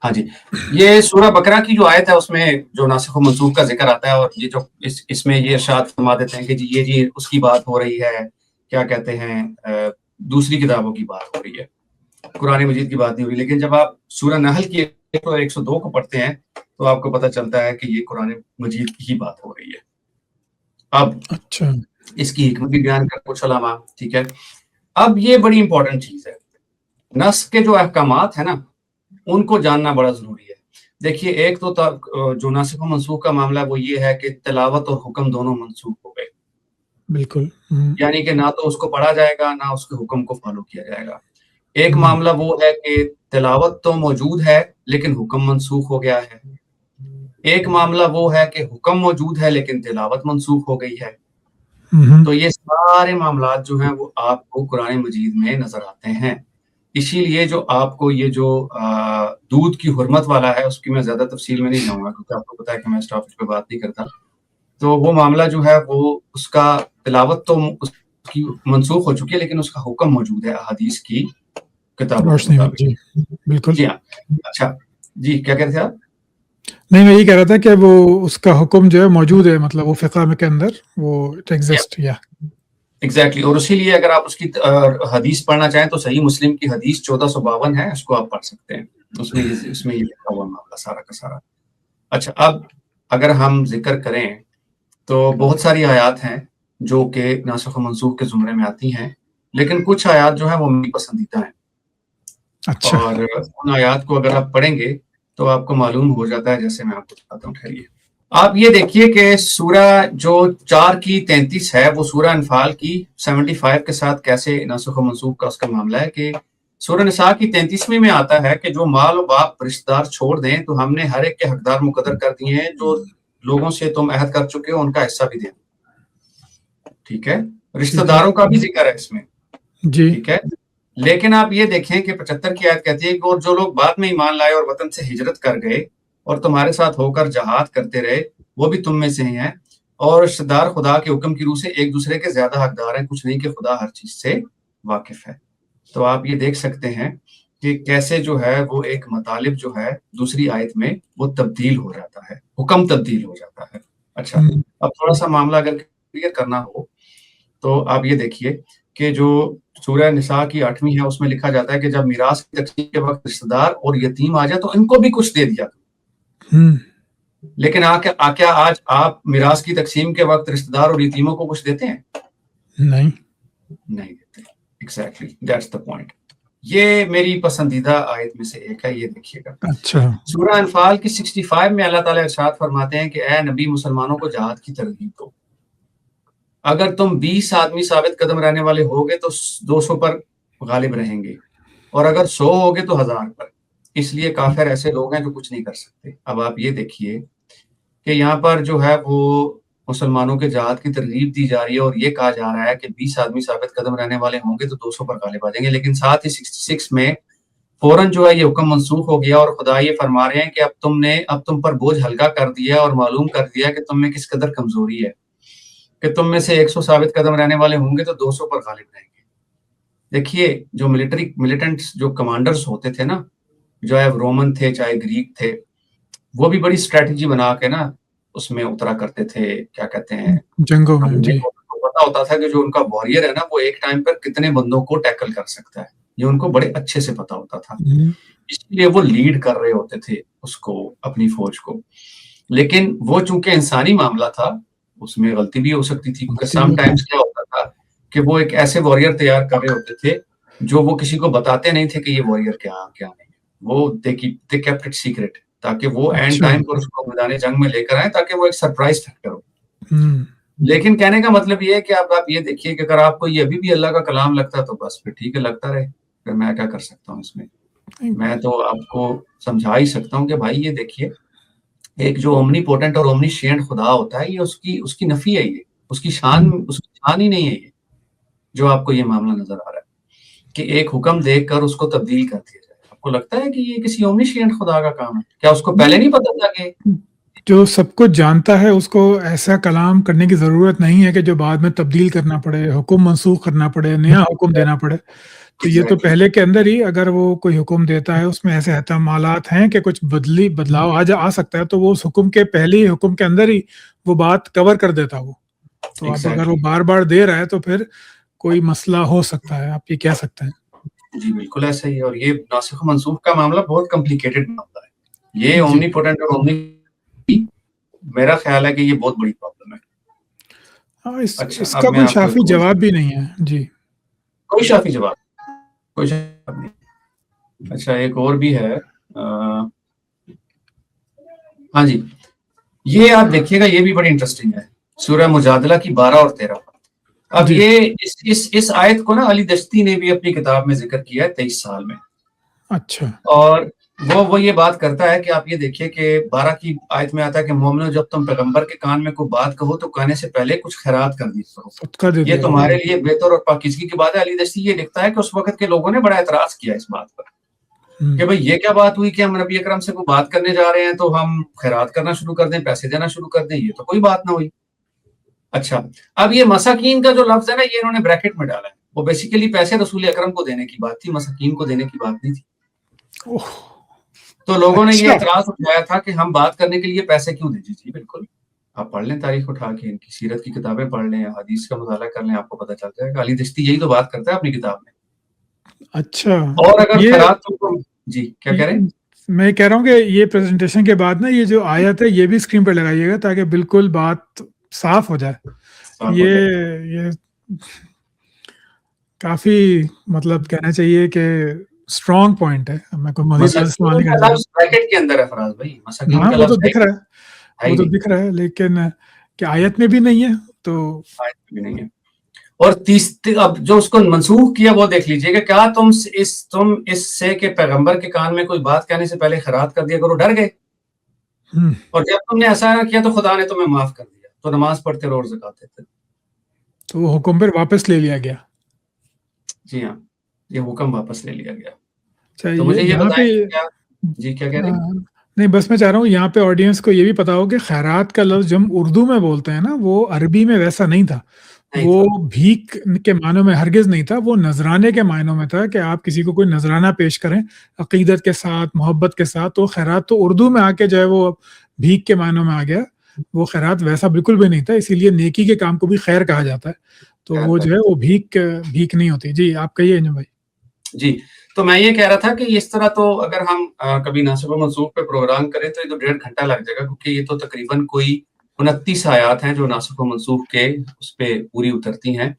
ہاں جی، یہ سورہ بقرہ کی جو آیت ہے اس میں جو ناسخ و منسوخ کا ذکر آتا ہے، اور یہ جو اس میں یہ ارشاد فرما دیتے ہیں کہ جی اس کی بات ہو رہی ہے، کیا کہتے ہیں، دوسری کتابوں کی بات ہو رہی ہے، قرآن مجید کی بات نہیں ہو رہی۔ لیکن جب آپ سورہ نحل کی 102 کو پڑھتے ہیں تو آپ کو پتہ چلتا ہے کہ یہ قرآن مجید کی ہی بات ہو رہی ہے۔ اب اچھا، اس کی حکمت بھی بیان کر کچھ علامہ، ٹھیک ہے۔ اب یہ بڑی امپورٹنٹ چیز ہے، نسخ کے جو احکامات ہیں نا، ان کو جاننا بڑا ضروری ہے۔ دیکھیے، ایک تو جو ناسخ و منسوخ کا معاملہ ہے وہ یہ ہے کہ تلاوت اور حکم دونوں منسوخ ہو گئے، بالکل۔ یعنی کہ نہ تو اس کو پڑھا جائے گا نہ اس کے حکم کو فالو کیا جائے گا۔ ایک معاملہ وہ ہے کہ تلاوت تو موجود ہے لیکن حکم منسوخ ہو گیا ہے، ایک معاملہ وہ ہے کہ حکم موجود ہے لیکن تلاوت منسوخ ہو گئی ہے۔ تو یہ سارے معاملات جو ہیں وہ آپ کو قرآن مجید میں نظر آتے ہیں۔ اسی لیے جو آپ کو یہ جو دودھ کی حرمت والا ہے، اس کی میں زیادہ تفصیل میں نہیں جاؤں گا کیونکہ آپ کو پتا ہے کہ میں اس ٹاپک پہ بات نہیں کرتا۔ تو وہ معاملہ جو ہے وہ اس کا تلاوت تو اس کی منسوخ ہو چکی ہے لیکن اس کا حکم موجود ہے احادیث کی کتابوں کے مطابق۔ جی بالکل۔ جی ہاں، اچھا جی، کیا کہتے تھے آپ؟ نہیں، میں یہ کہہ رہا تھا کہ وہ اس کا حکم جو ہے موجود ہے، مطلب وہ فقہ کے اندر وہ ایگزسٹ یا ایگزیکٹلی۔ اور اسی لیے اگر آپ اس کی حدیث پڑھنا چاہیں تو صحیح مسلم کی حدیث 1452 ہے، اس کو آپ پڑھ سکتے ہیں، اس میں یہ لکھا ہوا معاملہ سارا کا سارا۔ اچھا، اب اگر ہم ذکر کریں تو بہت ساری آیات ہیں جو کہ ناسخ و منسوخ کے زمرے میں آتی ہیں، لیکن کچھ آیات جو ہیں وہ میری پسندیدہ ہیں۔ اچھا، اور ان آیات کو اگر آپ پڑھیں گے تو آپ کو معلوم ہو جاتا ہے، جیسے میں آپ کو بتاتا ہوں۔ ٹھہریے، آپ یہ دیکھیے کہ سورہ جو 4 کی 33 ہے وہ سورہ انفال کی 75 کے ساتھ کیسے ناسخ و منسوخ کا اس کا معاملہ ہے کہ سورہ نساء کی 33ویں میں آتا ہے کہ جو مال و باپ رشتہ دار چھوڑ دیں تو ہم نے ہر ایک کے حقدار مقرر کر دیے ہیں، جو لوگوں سے تم عہد کر چکے ہو ان کا حصہ بھی دیں۔ ٹھیک ہے، رشتہ داروں کا بھی ذکر ہے اس میں، جی ٹھیک ہے۔ لیکن آپ یہ دیکھیں کہ 75 کی آیت کہتی ہے کہ اور جو لوگ بعد میں ایمان لائے اور وطن سے ہجرت کر گئے اور تمہارے ساتھ ہو کر جہاد کرتے رہے وہ بھی تم میں سے ہی ہیں، اور رشتہ دار خدا کے حکم کی روح سے ایک دوسرے کے زیادہ حقدار ہیں، کچھ نہیں کہ خدا ہر چیز سے واقف ہے۔ تو آپ یہ دیکھ سکتے ہیں کہ کیسے جو ہے وہ ایک مطالب جو ہے دوسری آیت میں وہ تبدیل ہو جاتا ہے، حکم تبدیل ہو جاتا ہے۔ اچھا، اب تھوڑا سا معاملہ اگر کلیئر کرنا ہو تو آپ یہ دیکھیے کہ جو سورہ نساء کی 8ویں ہے اس میں لکھا جاتا ہے کہ جب میراث کی تقسیم کے وقت رشتہ دار اور یتیم آ جائے تو ان کو بھی کچھ دے دیا۔ لیکن کیا آج آپ میراث کی تقسیم کے وقت رشتہ دار اور یتیموں کو کچھ دیتے ہیں؟ نہیں دیتے۔ Exactly, that's the point. یہ میری پسندیدہ آیت میں سے ایک ہے، یہ دیکھیے گا۔ اچھا، سورہ انفال کی 65 میں اللہ تعالیٰ ارشاد فرماتے ہیں کہ اے نبی، مسلمانوں کو جہاد کی ترغیب دو۔ اگر تم 20 آدمی ثابت قدم رہنے والے ہوگے تو 200 پر غالب رہیں گے، اور اگر 100 ہوگے تو 1000 پر، اس لیے کافر ایسے لوگ ہیں جو کچھ نہیں کر سکتے۔ اب آپ یہ دیکھیے کہ یہاں پر جو ہے وہ مسلمانوں کے جہاد کی ترغیب دی جا رہی ہے اور یہ کہا جا رہا ہے کہ 20 آدمی ثابت قدم رہنے والے ہوں گے تو 200 پر غالب آ جائیں گے، لیکن ساتھ ہی 66 میں فوراً جو ہے یہ حکم منسوخ ہو گیا، اور خدا یہ فرما رہے ہیں کہ اب تم پر بوجھ ہلکا کر دیا اور معلوم کر دیا کہ تم میں کس قدر کمزوری ہے، کہ تم میں سے 100 ثابت قدم رہنے والے ہوں گے تو 200 پر غالب رہیں گے۔ دیکھیے، جو ملیٹنٹس جو کمانڈرز ہوتے تھے نا، چاہے رومن تھے چاہے گریک تھے، وہ بھی بڑی اسٹریٹجی بنا کے نا اس میں اترا کرتے تھے، کیا کہتے ہیں، جنگوں میں۔ جی، پتا ہوتا تھا کہ جو ان کا واریر ہے نا وہ ایک ٹائم پر کتنے بندوں کو ٹیکل کر سکتا ہے، یہ ان کو بڑے اچھے سے پتا ہوتا تھا، اس لیے وہ لیڈ کر رہے ہوتے تھے اس کو، اپنی فوج کو۔ لیکن وہ چونکہ انسانی معاملہ تھا اس میں غلطی بھی ہو سکتی تھی، کیونکہ سم ٹائمز کیا ہوتا تھا کہ وہ ایک ایسے واریر تیار کر رہے ہوتے تھے جو وہ کسی کو بتاتے نہیں تھے کہ یہ واریر کیا نہیں ہے، وہ they kept it secret تاکہ وہ اینڈ ٹائم پر اس کو میدان جنگ میں لے کر آئیں تاکہ وہ ایک سرپرائز فیکٹر ہو۔ لیکن کہنے کا مطلب یہ ہے کہ آپ یہ دیکھیے کہ اگر آپ کو یہ ابھی بھی اللہ کا کلام لگتا ہے تو بس پھر ٹھیک ہے، لگتا رہے، پھر میں کیا کر سکتا ہوں اس میں۔ میں تو آپ کو سمجھا ہی سکتا ہوں کہ بھائی یہ دیکھیے، ایک جو اومنی پوٹنٹ اور اومنی شینٹ خدا ہوتا ہے، یہ اس کی نفی ہے، یہ اس کی شان ہی نہیں ہے، یہ جو آپ کو یہ معاملہ نظر آ رہا ہے۔ کہ ایک حکم دے کر اس کو تبدیل کر دیا جائے. آپ کو لگتا ہے کہ یہ کسی اومنیشینٹ خدا کا کام ہے؟ کیا اس کو پہلے نہیں پتا تھا کہ جو سب کچھ جانتا ہے اس کو ایسا کلام کرنے کی ضرورت نہیں ہے کہ جو بعد میں تبدیل کرنا پڑے, حکم منسوخ کرنا پڑے, نیا حکم دینا پڑے. تو یہ تو پہلے کے اندر ہی اگر وہ کوئی حکم دیتا ہے اس میں ایسے احتمالات ہیں کہ کچھ بدلاؤ آ سکتا ہے, تو وہ اس حکم کے پہلے ہی حکم کے اندر ہی وہ بات کور کر دیتا وہ. تو اب اگر وہ بار بار دے رہا ہے تو پھر کوئی مسئلہ ہو سکتا ہے, آپ یہ کہہ سکتے ہیں. جی بالکل ایسا ہی ہے. اور یہ ناسخ و منسوخ کا معاملہ بہت کمپلیکیٹڈ معاملہ ہے. یہ اومنی پوٹنٹ اور اومنی, میرا خیال ہے کہ یہ بہت بڑی پرابلم ہے. اس کا کوئی شافی جواب بھی نہیں ہے. جی کوئی شافی جواب نہیں. اچھا ایک اور بھی ہے. ہاں جی, یہ آپ دیکھیے گا, یہ بھی بڑی انٹرسٹنگ ہے. سورہ مجادلہ کی 12 اور 13. اب یہ اس آیت کو نا علی دشتی نے بھی اپنی کتاب میں ذکر کیا ہے 23 سال میں. اچھا. اور وہ یہ بات کرتا ہے کہ آپ یہ دیکھیے کہ 12 کی آیت میں آتا ہے کہ مومنو جب تم پیغمبر کے کان میں کوئی بات کہو تو کہنے سے پہلے کچھ خیرات کر دیجیے, یہ تمہارے لیے بہتر اور پاکیزگی کی بات ہے. علی دشتی یہ لکھتا ہے کہ اس وقت کے لوگوں نے بڑا اعتراض کیا اس بات پر کہ بھئی یہ کیا بات ہوئی کہ ہم نبی اکرم سے کوئی بات کرنے جا رہے ہیں تو ہم خیرات کرنا شروع کر دیں, پیسے دینا شروع کر دیں, یہ تو کوئی بات نہ ہوئی. اچھا اب یہ مساکین کا جو لفظ ہے نا, یہ انہوں نے بریکٹ میں ڈالا ہے. وہ بیسیکلی پیسے رسول اکرم کو دینے کی بات تھی, مساکین کو دینے کی بات نہیں تھی. تو لوگوں نے یہ اعتراض اٹھایا تھا کہ ہم بات کرنے کے لیے پیسے کیوں دیں. جی بالکل, آپ پڑھ لیں تاریخ اٹھا کے, ان کی سیرت کی کتابیں پڑھ لیں, حدیث کا مطالعہ کر لیں, آپ کو پتہ چل جائے گا. علی دشتی یہی تو بات کرتا ہے اپنی کتاب میں. اچھا. اور اگر خیرات تو جی کیا کہہ رہے ہیں, میں کہہ رہا ہوں کہ یہ پریزنٹیشن کے بعد نا یہ جو آیت ہے یہ بھی اسکرین پہ لگائیے گا تاکہ بالکل بات صاف ہو جائے. یہ کافی مطلب کہنا چاہیے کہ اسٹرانگ پوائنٹ ہے. میں کوئی مزید استعمال نہیں کرنا بریکٹ کے اندر ہے فراز بھائی, مساکین کا وہ تو لفظ دکھ رہا ہے, وہ تو دکھ رہا ہے, لیکن کہ آیت میں بھی نہیں ہے تو آیت میں بھی نہیں ہے. اور اب جو اس کو منسوخ کیا وہ دیکھ لیجئے کہ کیا تم اس سے کہ پیغمبر کے کان میں کوئی بات کہنے سے پہلے خیرات کر دیا کرو, ڈر گئے. اور جب تم نے ایسا نہ کیا تو خدا نے تمہیں معاف کر دیا, تو نماز پڑھتے رہو اور زکات دیتے. تو وہ حکم پھر واپس لے لیا گیا. جی ہاں, یہ حکم واپس لے لیا گیا. تو مجھے یہ بتائیں جی کیا کہہ رہے ہیں. نہیں بس میں چاہ رہا ہوں یہاں پہ آڈینس کو یہ بھی پتا ہو کہ خیرات کا لفظ جب اردو میں بولتے ہیں نا, وہ عربی میں ویسا نہیں تھا. وہ بھیک کے معنوں میں ہرگز نہیں تھا, وہ نذرانے کے معنوں میں تھا کہ آپ کسی کو کوئی نذرانہ پیش کریں عقیدت کے ساتھ, محبت کے ساتھ. تو خیرات تو اردو میں آ کے جو ہے وہ بھیک کے معنوں میں آ گیا. وہ خیرات ویسا بالکل بھی نہیں تھا, اسی لیے نیکی کے کام کو بھی خیر کہا جاتا ہے. تو وہ جو ہے وہ بھیک نہیں ہوتی. جی آپ کہیے انجم بھائی. جی تو میں یہ کہہ رہا تھا کہ اس طرح تو اگر ہم کبھی ناسخ و منسوخ پہ پروگرام کریں تو یہ تو 1.5 گھنٹہ لگ جائے گا, کیونکہ یہ تو تقریباً کوئی 29 آیات ہیں جو ناسخ و منسوخ کے اس پہ پوری اترتی ہیں.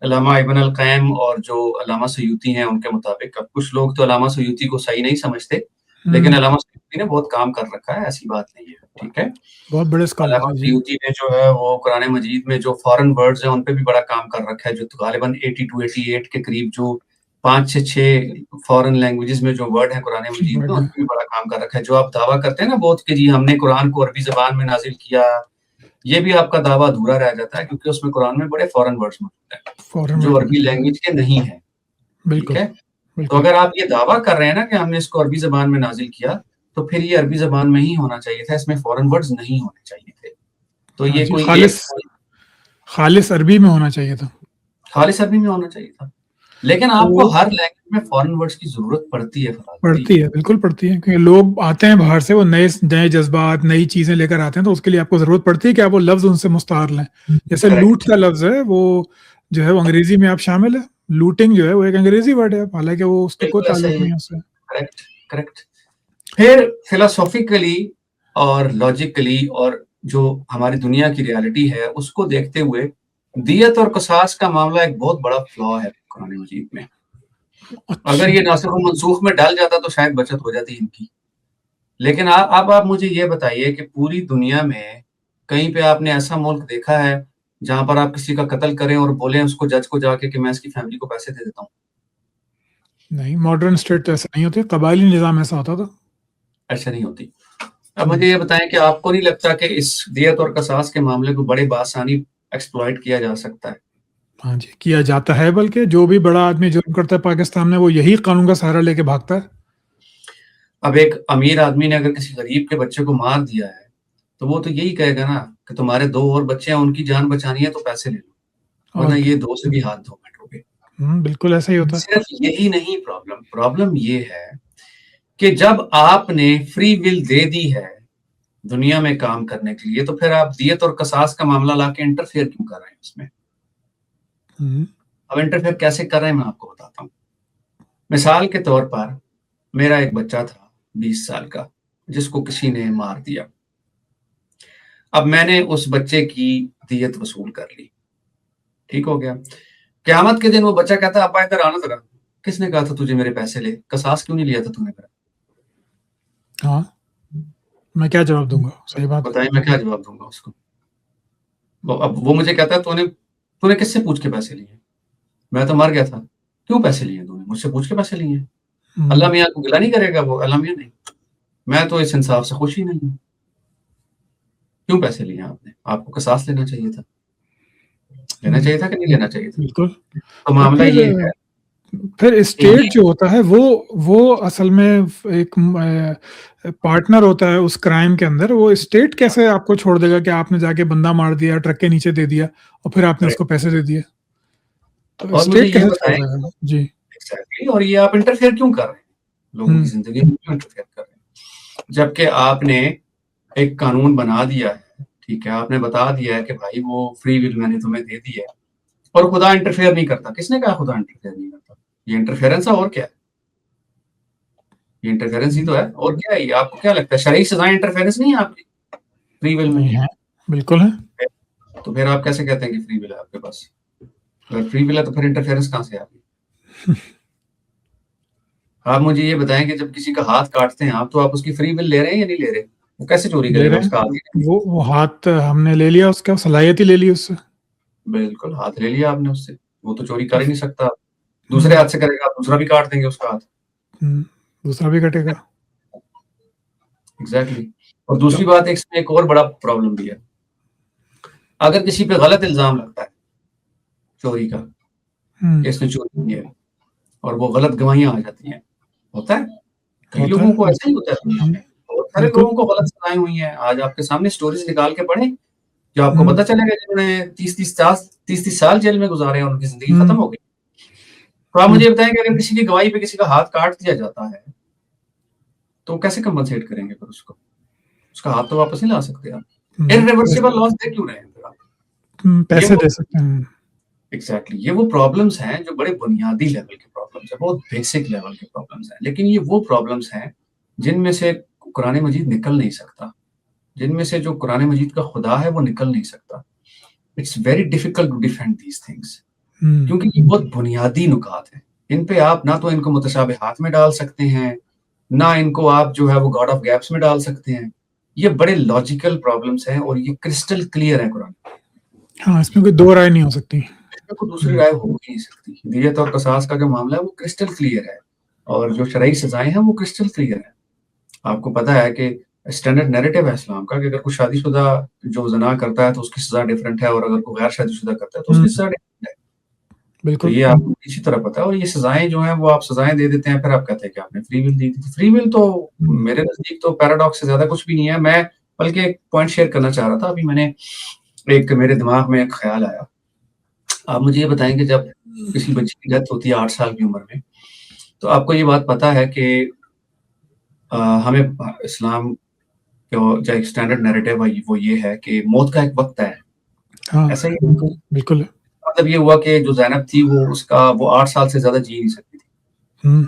علامہ ابن القیم اور جو علامہ سیوطی ہیں ان کے مطابق. اب کچھ لوگ تو علامہ سیوطی کو صحیح نہیں سمجھتے, لیکن علامہ سیوطی نے بہت کام کر رکھا ہے, ایسی بات نہیں ہے. ٹھیک ہے, بہت بڑے اسکالر. علامہ سیوطی نے جو ہے وہ قرآن مجید میں جو فارن ورڈز ہیں ان پہ بھی بڑا کام کر رکھا ہے, جو غالباً 82-88 کے قریب جو 5 سے 6 فارن لینگویجز میں جو ورڈ ہیں قرآن مجید میں, ان پہ بھی بڑا کام کر رکھا ہے. جو آپ دعویٰ کرتے ہیں نا بہت کہ جی ہم نے قرآن کو عربی زبان میں نازل کیا, یہ بھی آپ کا دعویٰ ادھورا رہ جاتا ہے, کیونکہ اس میں قرآن میں بڑے فارن ورڈز موجود ہیں جو عربی لینگویج کے نہیں ہیں. ٹھیک ہے, تو اگر آپ یہ دعویٰ کر رہے ہیں نا کہ ہم نے اس کو عربی زبان میں نازل کیا, تو پھر یہ عربی زبان میں ہی ہونا چاہیے تھا, اس میں فارن ورڈز نہیں ہونے چاہیے تھے. تو یہ کوئی خالص عربی میں ہونا چاہیے تھا, خالص عربی میں ہونا چاہیے تھا. لیکن آپ کو ہر لینگویج میں فارن ورڈز کی ضرورت پڑتی ہے. پڑتی ہے, بالکل پڑتی ہے, کیونکہ لوگ آتے ہیں باہر سے, وہ نئے جذبات, نئی چیزیں لے کر آتے ہیں, تو اس کے لیے آپ کو ضرورت پڑتی ہے کہ آپ وہ لفظ ان سے مستعار لیں. جیسے لوٹ کا لفظ ہے, وہ جو ہے وہ انگریزی میں آپ شامل ہے. لوٹنگ جو ہے وہ ایک انگریزی ورڈ ہے, حالانکہ وہ اس کا کوئی تعلق نہیں ہے اس سے. کریکٹ. پھر فلسافیکلی اور لاجیکلی اور جو ہماری دنیا کی ریالٹی ہے اس کو دیکھتے ہوئے دیت اور قصاص کا معاملہ ایک بہت بڑا فلا ہے قرآن مجید میں. اگر یہ ناسخ و منسوخ میں ڈال جاتا تو شاید بچت ہو جاتی ان کی. لیکن اب آپ مجھے یہ بتائیے کہ پوری دنیا میں کہیں پہ آپ نے ایسا ملک دیکھا ہے جہاں پر آپ کسی کا قتل کریں اور بولیں اس کو جج کو جا کے کہ میں اس کی فیملی کو پیسے دے دیتا ہوں؟ نہیں, ماڈرن اسٹیٹ تو ایسا نہیں ہوتی, قبائلی نظام ایسا ہوتا تھا. ایسا نہیں ہوتی. اب مجھے یہ بتائیں کہ آپ کو نہیں لگتا کہ اس دیت اور قصاص کے معاملے کو بڑے بآسانی ایکسپلائٹ کیا جا سکتا ہے؟ ہاں جی، کیا جاتا ہے، بلکہ جو بھی بڑا آدمی جرم کرتا ہے پاکستان میں وہ یہی قانون کا سہارا لے کے بھاگتا ہے۔ اب ایک امیر آدمی نے اگر کسی غریب کے بچے کو مار دیا ہے تو وہ تو یہی کہے گا نا کہ تمہارے 2 اور بچے ہیں، ان کی جان بچانی ہے تو پیسے لے لو، اور ورنہ کیا؟ یہ 2 سے بھی ہاتھ دھو بیٹھو گے۔ بالکل ایسا ہی ہوتا ہے۔ صرف یہی نہیں پرابلم یہ ہے کہ جب آپ نے فری ول دے دی ہے دنیا میں کام کرنے کے لیے تو پھر آپ دیت اور قصاص کا معاملہ لا کے انٹرفیئر کیوں کر رہے ہیں اس میں؟ ہوں، اب انٹرفیئر کیسے کر رہے ہیں میں آپ کو بتاتا ہوں۔ مثال کے طور پر میرا ایک بچہ تھا 20 سال کا جس کو کسی نے مار دیا۔ اب میں نے اس بچے کی دیت وصول کر لی، ٹھیک ہو گیا۔ قیامت کے دن وہ بچہ کہتا ہے ابا ادھر آنا ذرا، کس نے کہا تھا تجھے میرے پیسے لے، قصاص کیوں نہیں لیا تھا تم نے میرا؟ ہاں، میں کیا جواب دوں گا؟ صحیح بات ہے۔ بتائیں میں کیا جواب دوں گا اس کو؟ اب وہ مجھے کہتا ہے تو نے کس سے پوچھ کے پیسے لیے؟ میں تو مر گیا تھا، کیوں پیسے لیے تو نے؟ مجھ سے پوچھ کے پیسے لیے؟ اللہ میاں کو گلا نہیں کرے گا وہ؟ اللہ میاں نہیں، میں تو اس انصاف سے خوش ہی نہیں ہوں۔ کیوں پیسے لیے آپ نے؟ آپ کو قصاص لینا چاہیے تھا، لینا چاہیے تھا کہ نہیں لینا چاہیے تھا؟ بالکل۔ تو تو معاملہ یہ ہے پھر کہ اسٹیٹ جو ہوتا ہے وہ اصل میں ایک پارٹنر ہوتا ہے اس کرائم کے اندر۔ وہ اسٹیٹ کیسے آپ کو چھوڑ دے گا کہ آپ نے جا کے بندہ مار دیا، ٹرک کے نیچے دے دیا اور پھر آپ نے اس کو پیسے دے دیے؟ تو اور مجھے اسٹیٹ یہ کیسے چھوڑ بتائیں دے گا؟ جی، ایگزیکٹلی، اور یہ آپ انٹرفیئر کیوں کر رہے ہیں لوگوں کی زندگی میں؟ کیوں انٹرفیئر کر رہے ہیں جبکہ آپ نے ایک قانون بنا دیا ہے؟ ٹھیک ہے، آپ نے بتا دیا ہے کہ بھائی وہ فری ول میں نے تمہیں دے دی ہے اور خدا انٹرفیئر نہیں کرتا۔ کس نے کہا خدا انٹرفیئر نہیں کرتا؟ یہ انٹرفیئرنس ہے اور کیا ہے؟ یہ انٹرفیئرنس ہی تو ہے، اور کیا ہے یہ؟ آپ کو کیا لگتا ہے شرعی سزائیں انٹرفیئرنس نہیں ہے آپ کی فری ول میں؟ نہیں ہے، بالکل ہے۔ تو پھر آپ کیسے کہتے ہیں کہ فری ول ہے آپ کے پاس؟ اگر فری ول ہے تو پھر انٹرفیئرنس کہاں سے آ گئی؟ آپ مجھے یہ بتائیں کہ جب کسی کا ہاتھ کاٹتے ہیں آپ تو آپ اس کی فری ول لے رہے ہیں یا نہیں لے رہے؟ وہ کیسے چوری لے کرے گا رہے اس کا ہیں، ہاتھ؟ وہ ہاتھ ہم نے لے لیا، اس کا صلاحیت ہی لے لی اس سے۔ بالکل، ہاتھ لے لیا آپ نے اس سے، وہ تو چوری کر ہی نہیں سکتا۔ ہوں، دوسرے ہاتھ سے کرے گا، آپ دوسرا بھی کاٹ دیں گے اس کا ہاتھ۔ دوسرا بھی کٹے گا۔ ایگزیکٹلی۔ اور دوسری بات اس میں ایک اور بڑا پرابلم بھی ہے، اگر کسی پہ غلط الزام لگتا ہے چوری کا کہ اس نے چوری کی ہے اور وہ غلط گواہیاں آ جاتی ہیں، ہوتا ہے کئی ہوتا لوگوں کو ہے، ایسا ہی ہوتا ہے دنیا میں، بہت سارے بالکل۔ لوگوں کو غلط سزائیں ہوئی ہیں۔ آج آپ کے سامنے سٹوریز نکال کے پڑھیں جو آپ کو پتہ چلے گا جنہوں نے 30 سال جیل میں گزارے ہیں ان کی زندگی ختم ہو گئی۔ تو آپ مجھے بتائیں کہ اگر کسی کی گواہی پہ کسی کا ہاتھ کاٹ دیا جاتا ہے تو کیسے کمپنسیٹ کریں گے پھر اس کو؟ اس کا ہاتھ تو واپس نہیں لا سکتے آپ۔ irreversible loss دے کیوں رہے ہیں پھر آپ؟ پیسے دے سکتے ہیں۔ ایگزیکٹلی، یہ وہ پرابلمس ہیں جو بڑے بنیادی لیول کے پرابلمس ہیں، بہت بیسک لیول کے پرابلمس ہیں، لیکن یہ وہ پرابلمس ہیں جن میں سے قرآن مجید نکل نہیں سکتا، جن میں سے جو قرآن مجید کا خدا ہے وہ نکل نہیں سکتا۔ It's very difficult to defend these things, کیونکہ یہ بہت بنیادی نکات ہیں۔ ان پہ آپ نہ تو ان کو متشابہات میں ڈال سکتے ہیں، نہ ان کو آپ جو ہے وہ گاڈ آف گیپس میں ڈال سکتے ہیں۔ یہ بڑے لاجیکل پرابلمس ہیں اور یہ کرسٹل کلیئر ہے قرآن۔ ہاں، اس میں کوئی دو رائے نہیں ہو سکتی۔ اس میں کوئی دوسری رائے ہو ہی نہیں سکتی۔ دیت اور قصاص کا جو معاملہ ہے وہ کرسٹل کلیئر ہے، اور جو شرعی سزائیں ہیں وہ کرسٹل کلیئر ہیں۔ آپ کو پتا ہے کہ اسٹینڈرڈ نیریٹو ہے اسلام کا کہ اگر کوئی شادی شدہ جو زنا کرتا ہے تو اس کی سزا ڈیفرنٹ ہے، اور اگر کوئی غیر شادی شدہ کرتا ہے تو اس کی سزا ڈیفرنٹ ہے۔ تو بالکل، یہ آپ کو اسی طرح پتا ہے، اور یہ سزائیں جو ہیں وہ آپ سزائیں دے دیتے ہیں، پھر آپ کہتے ہیں کہ آپ نے فری ول دی تھی۔ فری ول تو میرے نزدیک تو پیراڈاکس سے زیادہ کچھ بھی نہیں ہے۔ میں بلکہ ایک پوائنٹ شیئر کرنا چاہ رہا تھا، ابھی میں نے ایک میرے دماغ میں ایک خیال آیا۔ آپ مجھے یہ بتائیں کہ جب کسی بچی کی ڈیتھ ہوتی ہے 8 سال کی عمر میں، تو آپ کو یہ بات پتا ہے کہ ہمیں اسلام جو ایک اسٹینڈرڈ نیریٹو ہے وہ یہ ہے کہ موت کا ایک وقت ہے، ہاں، ایسا ہی بالکل۔ مطلب یہ ہوا کہ جو زینب تھی وہ 8 سال سے زیادہ جی نہیں سکتی تھی۔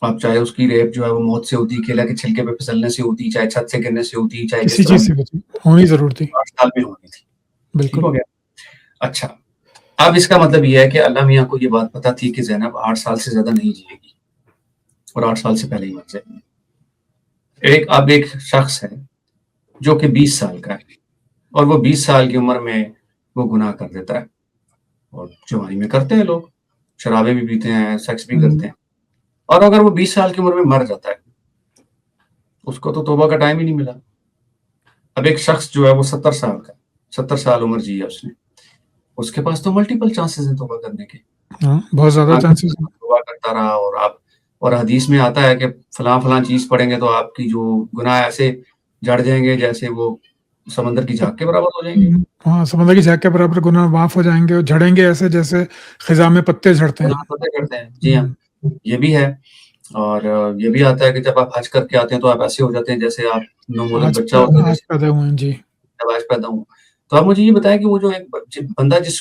آپ چاہے اس کی ریپ جو ہے وہ موت سے ہوتی، کیلا کے چھلکے پہ پھسلنے سے ہوتی، چاہے چھت سے گرنے سے ہوتی، چاہے کسی کس طرح چیز سے بچی ہونی ضرور تھی۔ 8 سال میں ہونی تھی، ٹھیک بالکل۔ ہو گیا۔ اچھا، اب اس کا مطلب یہ ہے کہ اللہ میاں کو یہ بات پتا تھی کہ زینب 8 سال سے زیادہ نہیں جیے گی اور 8 سال سے پہلے ہی مر جائے گی۔ اب ایک شخص ہے جو کہ 20 سال کا ہے، اور وہ 20 سال کی عمر میں وہ گناہ کر دیتا ہے، اور جوانی میں کرتے ہیں لوگ، شرابیں بھی پیتے ہیں، سیکس بھی کرتے ہیں، اور اگر وہ 20 سال کی عمر میں مر جاتا ہے اس کو تو توبہ کا ٹائم ہی نہیں ملا۔ اب ایک شخص جو ہے وہ 70 سال کا، 70 سال عمر جی ہے اس نے، اس کے پاس تو ملٹیپل چانسز ہیں توبہ کرنے کے. ہاں بہت زیادہ چانسز ہیں. توبہ کرتا رہا اور حدیث میں آتا ہے کہ فلاں چیز پڑھیں گے تو آپ کی جو گناہ ایسے جڑ جائیں گے جیسے وہ سمندر کی جھاگ کے برابر ہو جائیں گے. ہاں سمندر کی جھاگ کے برابر گناہ معاف ہو جائیں گے اور جھڑیں گے ایسے جیسے خزاں میں پتے جھڑتے ہیں. جی ہاں یہ بھی ہے. اور یہ بھی آتا ہے کہ جب آپ حج کر کے آتے ہیں تو آپ ایسے ہو جاتے ہیں جیسے آپ نومولود بچہ ہوتا ہے پیدا ہوئے ہیں. جی جب آج پیدا ہوں. تو آپ مجھے یہ بتائیں کہ وہ جو ایک بندہ جس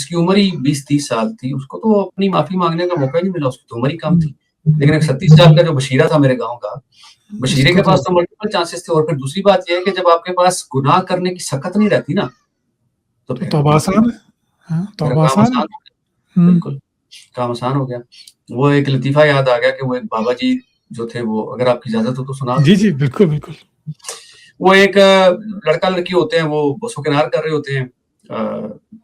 کی عمر ہی 20-30 سال تھی اس کو تو اپنی معافی مانگنے کا موقع ہی نہیں ملا, اس کی تو عمر ہی کم تھی. لیکن ایک 37 سال کا جو بشیرہ تھا میرے گاؤں کا, بشیرے کے پاس تو ملٹیپل چانسز تھے. اور پھر دوسری بات یہ ہے کہ جب آپ کے پاس گناہ کرنے کی سخت نہیں رہتی نا تو پھر توبہ آسان ہے. توبہ آسان ہے. بالکل کام آسان ہو گیا. وہ ایک لطیفہ یاد آ گیا کہ وہ ایک بابا جی جو تھے, وہ اگر آپ کی اجازت ہو تو سنا. جی جی بالکل بالکل. وہ ایک لڑکا لڑکی ہوتے ہیں, وہ بسوں کنار کر رہے ہوتے ہیں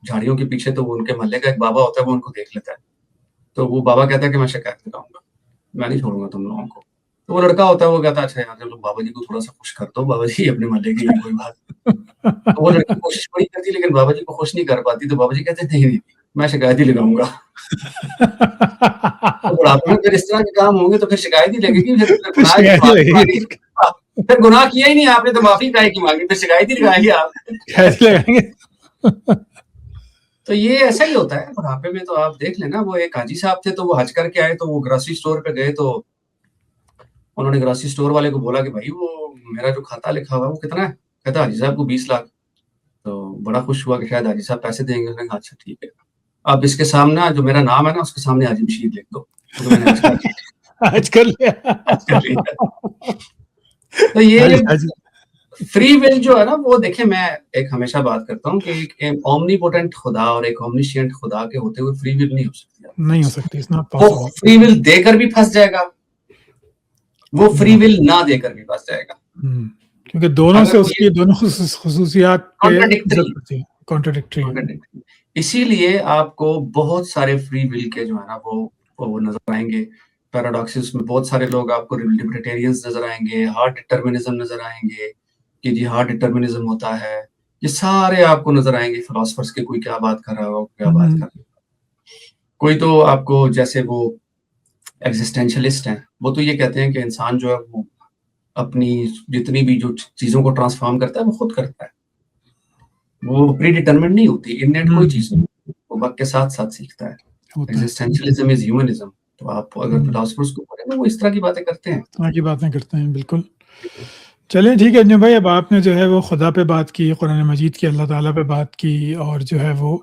جھاڑیوں کے پیچھے. تو وہ ان کے محلے کا ایک بابا ہوتا ہے, وہ ان کو دیکھ لیتا ہے. تو وہ بابا کہتا ہے کہ میں شکایت لگاؤں گا, میں نہیں چھوڑوں گا تم لوگوں کو. تو وہ لڑکا ہوتا ہے وہ کہتا ہے اچھا یار بابا جی کو تھوڑا سا خوش کر دو, بابا جی اپنے محلے کی کوئی بات. تو وہ لڑکی کوشش بڑی کرتی لیکن بابا جی کو خوش نہیں کر پاتی. تو بابا جی کہتے ہیں نہیں میں شکایت ہی لگاؤں گا. پھر اس طرح کے کام ہوں گے تو پھر شکایت ہی لگے گی. پھر گناہ کیا ہی نہیں آپ نے تو معافی کائے کی مانگی, پھر شکایت ہی لگائیں گے آپ. تو یہ ایسا ہی ہوتا ہے بڑھاپے میں. تو آپ دیکھ لیں نا, وہ ایک حاجی صاحب تھے تو وہ حج کر کے آئے, تو وہ گراسری اسٹور پہ گئے. تو انہوں نے گراسری اسٹور والے کو بولا کہ بھائی وہ میرا جو کھاتا لکھا ہوا ہے وہ کتنا ہے. کہتا حاجی صاحب کو 20 لاکھ. تو بڑا خوش ہوا کہ شاید حاجی صاحب پیسے دیں گے. اچھا ٹھیک ہے, اب اس کے سامنے جو میرا نام ہے نا اس کے سامنے حاجی مشید لکھ دو. آج کر لیا. تو یہ فری ول جو ہے نا, وہ دیکھیں میں ایک ہمیشہ بات کرتا ہوں کہ ایک اومنی پوٹنٹ خدا اور ایک اومنیشینٹ خدا کے ہوتے ہوئے فری ول نہیں ہو سکتی. نہیں ہو سکتی. وہ فری ول دے کر بھی پھنس جائے گا, وہ فری ول نہ دے کر بھی پھنس جائے گا, کیونکہ دونوں سے اس کی دونوں خصوصیات کانٹرڈکٹری. اسی لیے آپ کو بہت سارے فری ول کے جو ہے نا وہ نظر آئیں گے. پیراڈاکسز میں بہت سارے لوگ آپ کو لبرٹیرینز نظر آئیں گے, ہارڈ ڈٹرمنزم نظر آئیں گے کہ جی ہارڈ ڈٹرمنزم ہوتا ہے. یہ سارے آپ کو نظر آئیں گے فلاسفرز کے, کوئی کیا بات کر رہا ہوگا, کیا بات کر رہا ہوگا. کوئی تو آپ کو جیسے وہ ایگزسٹینشلسٹ ہیں, وہ تو یہ کہتے ہیں کہ انسان جو ہے وہ اپنی جتنی بھی جو چیزوں کو ٹرانسفارم کرتا ہے وہ خود کرتا ہے, وہ پری ڈیٹرمنٹ نہیں ہوتی, انیٹ کوئی چیز نہیں, وہ وقت کے ساتھ ساتھ سیکھتا ہے. ایگزسٹینشلزم از ہیومنزم. تو آپ اگر فلاسفرز کو پڑھیں وہ اس طرح کی باتیں کرتے ہیں. بالکل. چلیں ٹھیک ہے اجمل بھائی, اب آپ نے جو ہے وہ خدا پہ بات کی, قرآن مجید کی, اللہ تعالیٰ پہ بات کی, اور جو ہے وہ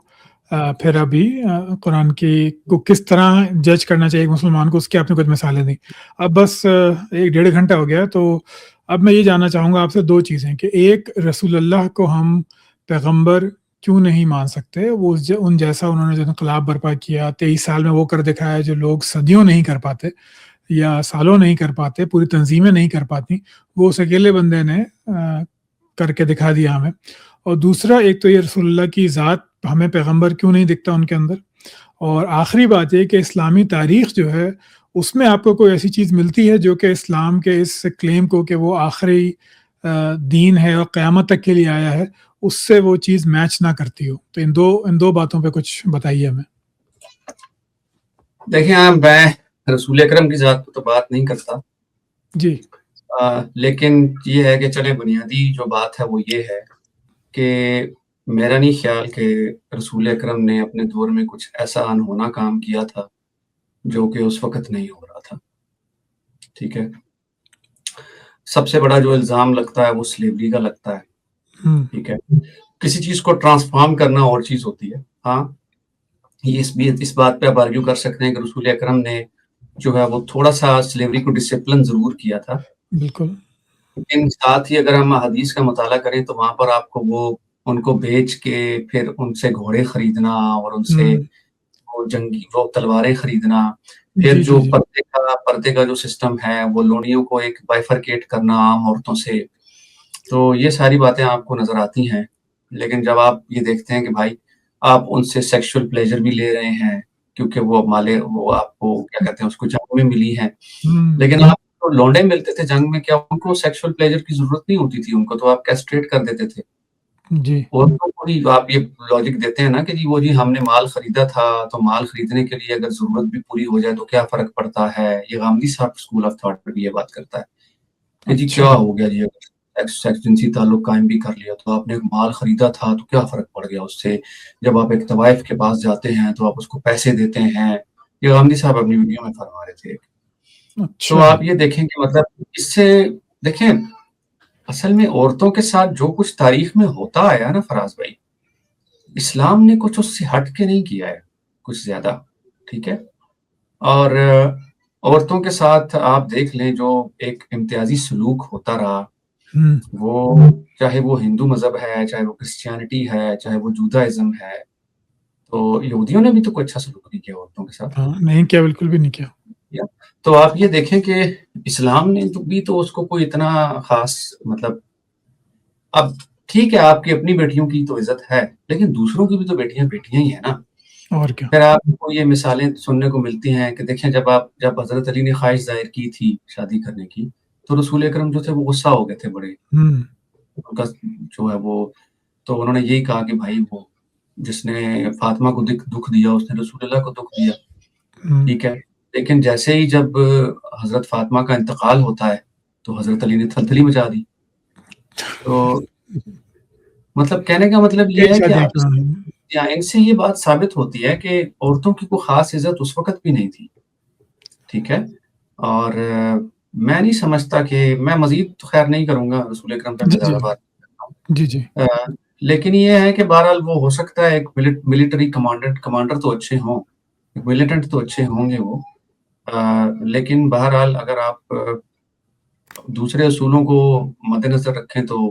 پھر ابھی قرآن کی کو کس طرح جج کرنا چاہیے مسلمان کو, اس کی آپ نے کچھ مثالیں دیں. اب بس 1-1.5 گھنٹہ ہو گیا, تو اب میں یہ جاننا چاہوں گا آپ سے 2 چیزیں کہ ایک, رسول اللہ کو ہم پیغمبر کیوں نہیں مان سکتے؟ وہ ان جیسا انہوں نے جو انقلاب برپا کیا 23 سال میں وہ کر دکھایا جو لوگ صدیوں نہیں کر پاتے یا سالوں نہیں کر پاتے, پوری تنظیمیں نہیں کر پاتی, وہ اس اکیلے بندے نے کر کے دکھا دیا ہمیں. اور دوسرا, ایک تو یہ رسول اللہ کی ذات, ہمیں پیغمبر کیوں نہیں دکھتا ان کے اندر. اور آخری بات یہ کہ اسلامی تاریخ جو ہے اس میں آپ کو کوئی ایسی چیز ملتی ہے جو کہ اسلام کے اس کلیم کو کہ وہ آخری دین ہے اور قیامت تک کے لیے آیا ہے, اس سے وہ چیز میچ نہ کرتی ہو. تو ان دو باتوں پہ کچھ بتائیے ہمیں. دیکھیں میں رسول اکرم کی ذات پہ تو بات نہیں کرتا جی, لیکن یہ ہے کہ چلے بنیادی جو بات ہے وہ یہ ہے کہ میرا نہیں خیال کہ رسول اکرم نے اپنے دور میں کچھ ایسا انہونا کام کیا تھا جو کہ اس وقت نہیں ہو رہا تھا. ٹھیک ہے, سب سے بڑا جو الزام لگتا ہے وہ سلیوری کا لگتا ہے. ٹھیک ہے, کسی چیز کو ٹرانسفارم کرنا اور چیز ہوتی ہے. ہاں یہ اس بات پہ آپ آرگیو کر سکتے ہیں کہ رسول اکرم نے جو ہے وہ تھوڑا سا سلیوری کو ڈسپلن ضرور کیا تھا. بالکل. لیکن ساتھ ہی اگر ہم حدیث کا مطالعہ کریں تو وہاں پر آپ کو وہ ان کو بیچ کے پھر ان سے گھوڑے خریدنا اور ان سے وہ تلواریں خریدنا, پھر جو پردے کا جو سسٹم ہے وہ لونیوں کو ایک بائیفرکیٹ کرنا عام عورتوں سے, تو یہ ساری باتیں آپ کو نظر آتی ہیں. لیکن جب آپ یہ دیکھتے ہیں کہ بھائی آپ ان سے سیکشول پلیجر بھی لے رہے ہیں کیونکہ وہ آپ کو کیا کہتے ہیں اس کو جنگ میں ملی ہیں, لیکن آپ کو لونڈے ملتے تھے جنگ میں, کیا ان کو سیکشول پلیجر کی ضرورت نہیں ہوتی تھی, ان کو تو آپ کیسٹریٹ کر دیتے تھے. جی عورتوں کو بھی آپ یہ لاجک دیتے ہیں نا کہ جی وہ جی ہم نے مال خریدا تھا تو مال خریدنے کے لیے اگر ضرورت بھی پوری ہو جائے تو کیا فرق پڑتا ہے. یہ غامدی صاحب اسکول آف تھاٹ پہ بھی یہ بات کرتا ہے کہ جی اچھا کیا ہو گیا جی اگر جنسی تعلق قائم بھی کر لیا تو آپ نے ایک مال خریدا تھا تو کیا فرق پڑ گیا اس سے. جب آپ ایک طوائف کے پاس جاتے ہیں تو آپ اس کو پیسے دیتے ہیں. یہ غامدی صاحب اپنی ویڈیو میں فرما رہے تھے. تو اچھا آپ یہ دیکھیں کہ مطلب اس سے دیکھیں اصل میں عورتوں کے ساتھ جو کچھ تاریخ میں ہوتا آیا نا فراز بھائی, اسلام نے کچھ اس سے ہٹ کے نہیں کیا ہے کچھ زیادہ, ٹھیک ہے. اور عورتوں کے ساتھ آپ دیکھ لیں جو ایک امتیازی سلوک ہوتا رہا, ہوں وہ چاہے وہ ہندو مذہب ہے, چاہے وہ کرسچینٹی ہے, چاہے وہ جوداازم ہے, تو یہودیوں نے بھی تو کوئی اچھا سلوک نہیں کیا عورتوں کے ساتھ. ہاں نہیں کیا, بالکل بھی نہیں کیا. تو آپ یہ دیکھیں کہ اسلام نے بھی تو اس کو کوئی اتنا خاص مطلب, اب ٹھیک ہے آپ کی اپنی بیٹیوں کی تو عزت ہے لیکن دوسروں کی بھی تو بیٹیاں بیٹیاں ہی ہیں نا. اور کیا. پھر آپ کو یہ مثالیں سننے کو ملتی ہیں کہ دیکھیں جب حضرت علی نے خواہش ظاہر کی تھی شادی کرنے کی تو رسول اکرم جو تھے وہ غصہ ہو گئے تھے بڑے. ان کا جو ہے وہ تو انہوں نے یہی کہا کہ بھائی وہ جس نے فاطمہ کو دکھ دیا اس نے رسول اللہ کو دکھ دیا, ٹھیک ہے. لیکن جیسے ہی جب حضرت فاطمہ کا انتقال ہوتا ہے تو حضرت علی نے تھلتھلی مچا دی. تو مطلب کہنے کا مطلب یہ ہے کہ آپ ان سے یہ بات ثابت ہوتی ہے کہ عورتوں کی کوئی خاص عزت اس وقت بھی نہیں تھی, ٹھیک ہے. اور میں نہیں سمجھتا کہ میں مزید تو خیر نہیں کروں گا, رسول اکرم پہ میں زیادہ بات کرتا ہوں. جی جی لیکن یہ ہے کہ بہرحال وہ ہو سکتا ہے ایک ملٹری کمانڈر تو اچھے ہوں, ملیٹنٹ تو اچھے ہوں گے وہ, لیکن بہرحال اگر آپ دوسرے اصولوں کو مد نظر رکھیں تو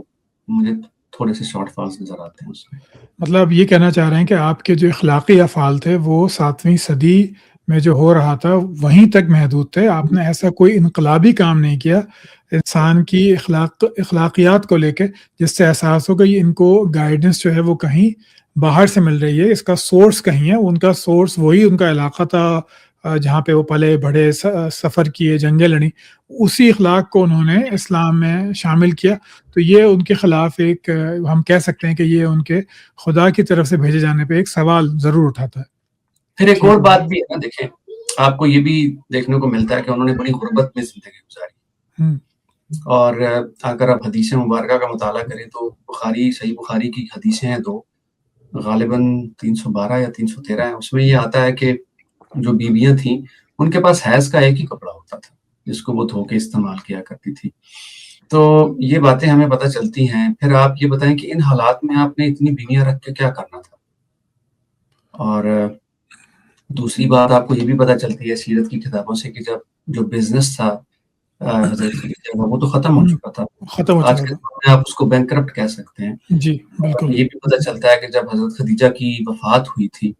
مجھے تھوڑے سے شارٹ فالز نظر آتے ہیں اس میں. مطلب یہ کہنا چاہ رہے ہیں کہ آپ کے جو اخلاقی افعال تھے وہ 7ویں صدی میں جو ہو رہا تھا وہیں تک محدود تھے. آپ نے ایسا کوئی انقلابی کام نہیں کیا انسان کی اخلاقیات کو لے کے جس سے احساس ہو کہ ان کو گائیڈنس جو ہے وہ کہیں باہر سے مل رہی ہے, اس کا سورس کہیں ہے. ان کا سورس وہی ان کا علاقہ تھا جہاں پہ وہ پلے بڑھے, سفر کیے, جنگیں لڑیں, اسی اخلاق کو انہوں نے اسلام میں شامل کیا. تو یہ ان کے خلاف ایک ہم کہہ سکتے ہیں کہ یہ ان کے خدا کی طرف سے بھیجے جانے پہ ایک سوال ضرور اٹھاتا ہے. پھر ایک اور بات بھی ہے نا, دیکھیں آپ کو یہ بھی دیکھنے کو ملتا ہے کہ انہوں نے بڑی غربت میں زندگی گزاری. اور اگر آپ حدیث مبارکہ کا مطالعہ کریں تو صحیح بخاری کی حدیثیں ہیں 2, غالباً 312 یا 313 ہیں. اس میں یہ آتا ہے کہ جو بیویاں تھیں ان کے پاس حیض کا ایک ہی کپڑا ہوتا تھا جس کو وہ دھو کے استعمال کیا کرتی تھی. تو یہ باتیں ہمیں پتہ چلتی ہیں. پھر آپ یہ بتائیں کہ ان حالات میں آپ نے اتنی بیویاں رکھ کے کیا کرنا تھا. اور دوسری بات آپ کو یہ بھی پتہ چلتی ہے سیرت کی کتابوں سے کہ جب جو بزنس تھا حضرت خدیجہ کا وہ تو ختم ہو چکا تھا. آج کے دور میں آپ اس کو بینکرپٹ کہہ سکتے ہیں. جی بالکل. یہ بھی پتہ چلتا ہے کہ جب حضرت خدیجہ کی وفات ہوئی تھی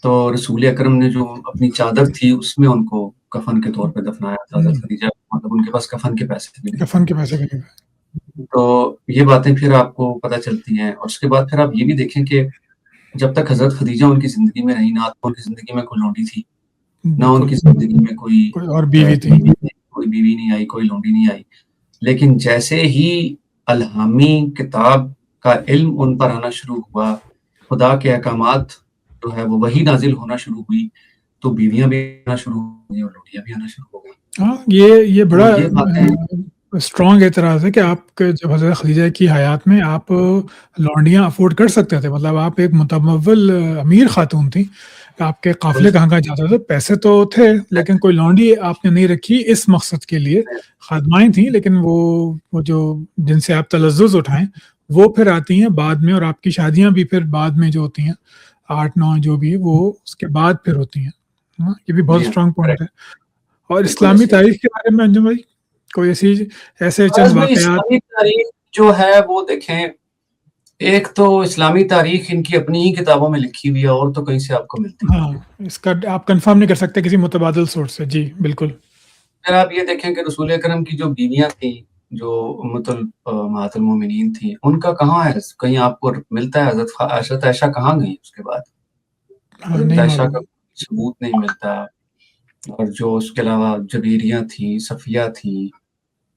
تو رسول اکرم نے جو اپنی چادر تھی اس میں ان کو کفن کے طور پہ دفنایا تھا. حضرت خدیجہ مطلب ان کے پاس کفن کے پیسے بھی نہیں. تو یہ باتیں پھر آپ کو پتہ چلتی ہیں. اور اس کے بعد پھر آپ یہ بھی دیکھیں کہ جب تک حضرت خدیجہ ان کی زندگی میں رہی نہ ان کی زندگی میں کوئی لونڈی تھی, نہ ان کی زندگی میں کوئی اور بیوی تھی, کوئی بیوی نہیں آئی, کوئی لونڈی نہیں آئی. لیکن جیسے ہی الہامی کتاب کا علم ان پر آنا شروع ہوا, خدا کے احکامات جو ہے وہ وہی نازل ہونا شروع ہوئی, تو بیویاں بھی آنا شروع ہو گئی اور لونڈیاں بھی آنا شروع ہو گئی. ہاں یہ بڑا اسٹرانگ اعتراض ہے کہ آپ کے جب حضرت خدیجہ کی حیات میں آپ لونڈیاں افورڈ کر سکتے تھے. مطلب آپ ایک متمول امیر خاتون تھیں, آپ کے قافلے کہاں جاتے تھے, پیسے تو تھے لیکن کوئی لونڈی آپ نے نہیں رکھی اس مقصد کے لیے. خادمائیں تھیں لیکن وہ جو جن سے آپ تلذذ اٹھائیں وہ پھر آتی ہیں بعد میں, اور آپ کی شادیاں بھی پھر بعد میں جو ہوتی ہیں 8-9 جو بھی وہ اس کے بعد پھر ہوتی ہیں. یہ بھی بہت اسٹرانگ پوائنٹ ہے. اور اسلامی تاریخ کے بارے میں انجم بھائی کوئی ایسے چند واقعات. اسلامی تاریخ جو ہے وہ دیکھیں, ایک تو اسلامی تاریخ ان کی اپنی ہی کتابوں میں لکھی ہوئی ہے اور تو کہیں سے آپ کو ملتی ہے. ہاں اس کا آپ کنفرم نہیں کر سکتے کسی متبادل سورس سے. جی بالکل. پھر آپ یہ دیکھیں کہ رسول اکرم کی جو بیویاں تھیں جو امہات المومنین تھیں ان کا کہاں ہے, کہیں آپ کو ملتا ہے حضرت عائشہ کہاں گئی اس کے بعد؟ حضرت عائشہ کا ثبوت نہیں ملتا. اور جو اس کے علاوہ جبیریاں تھیں, صفیہ تھیں,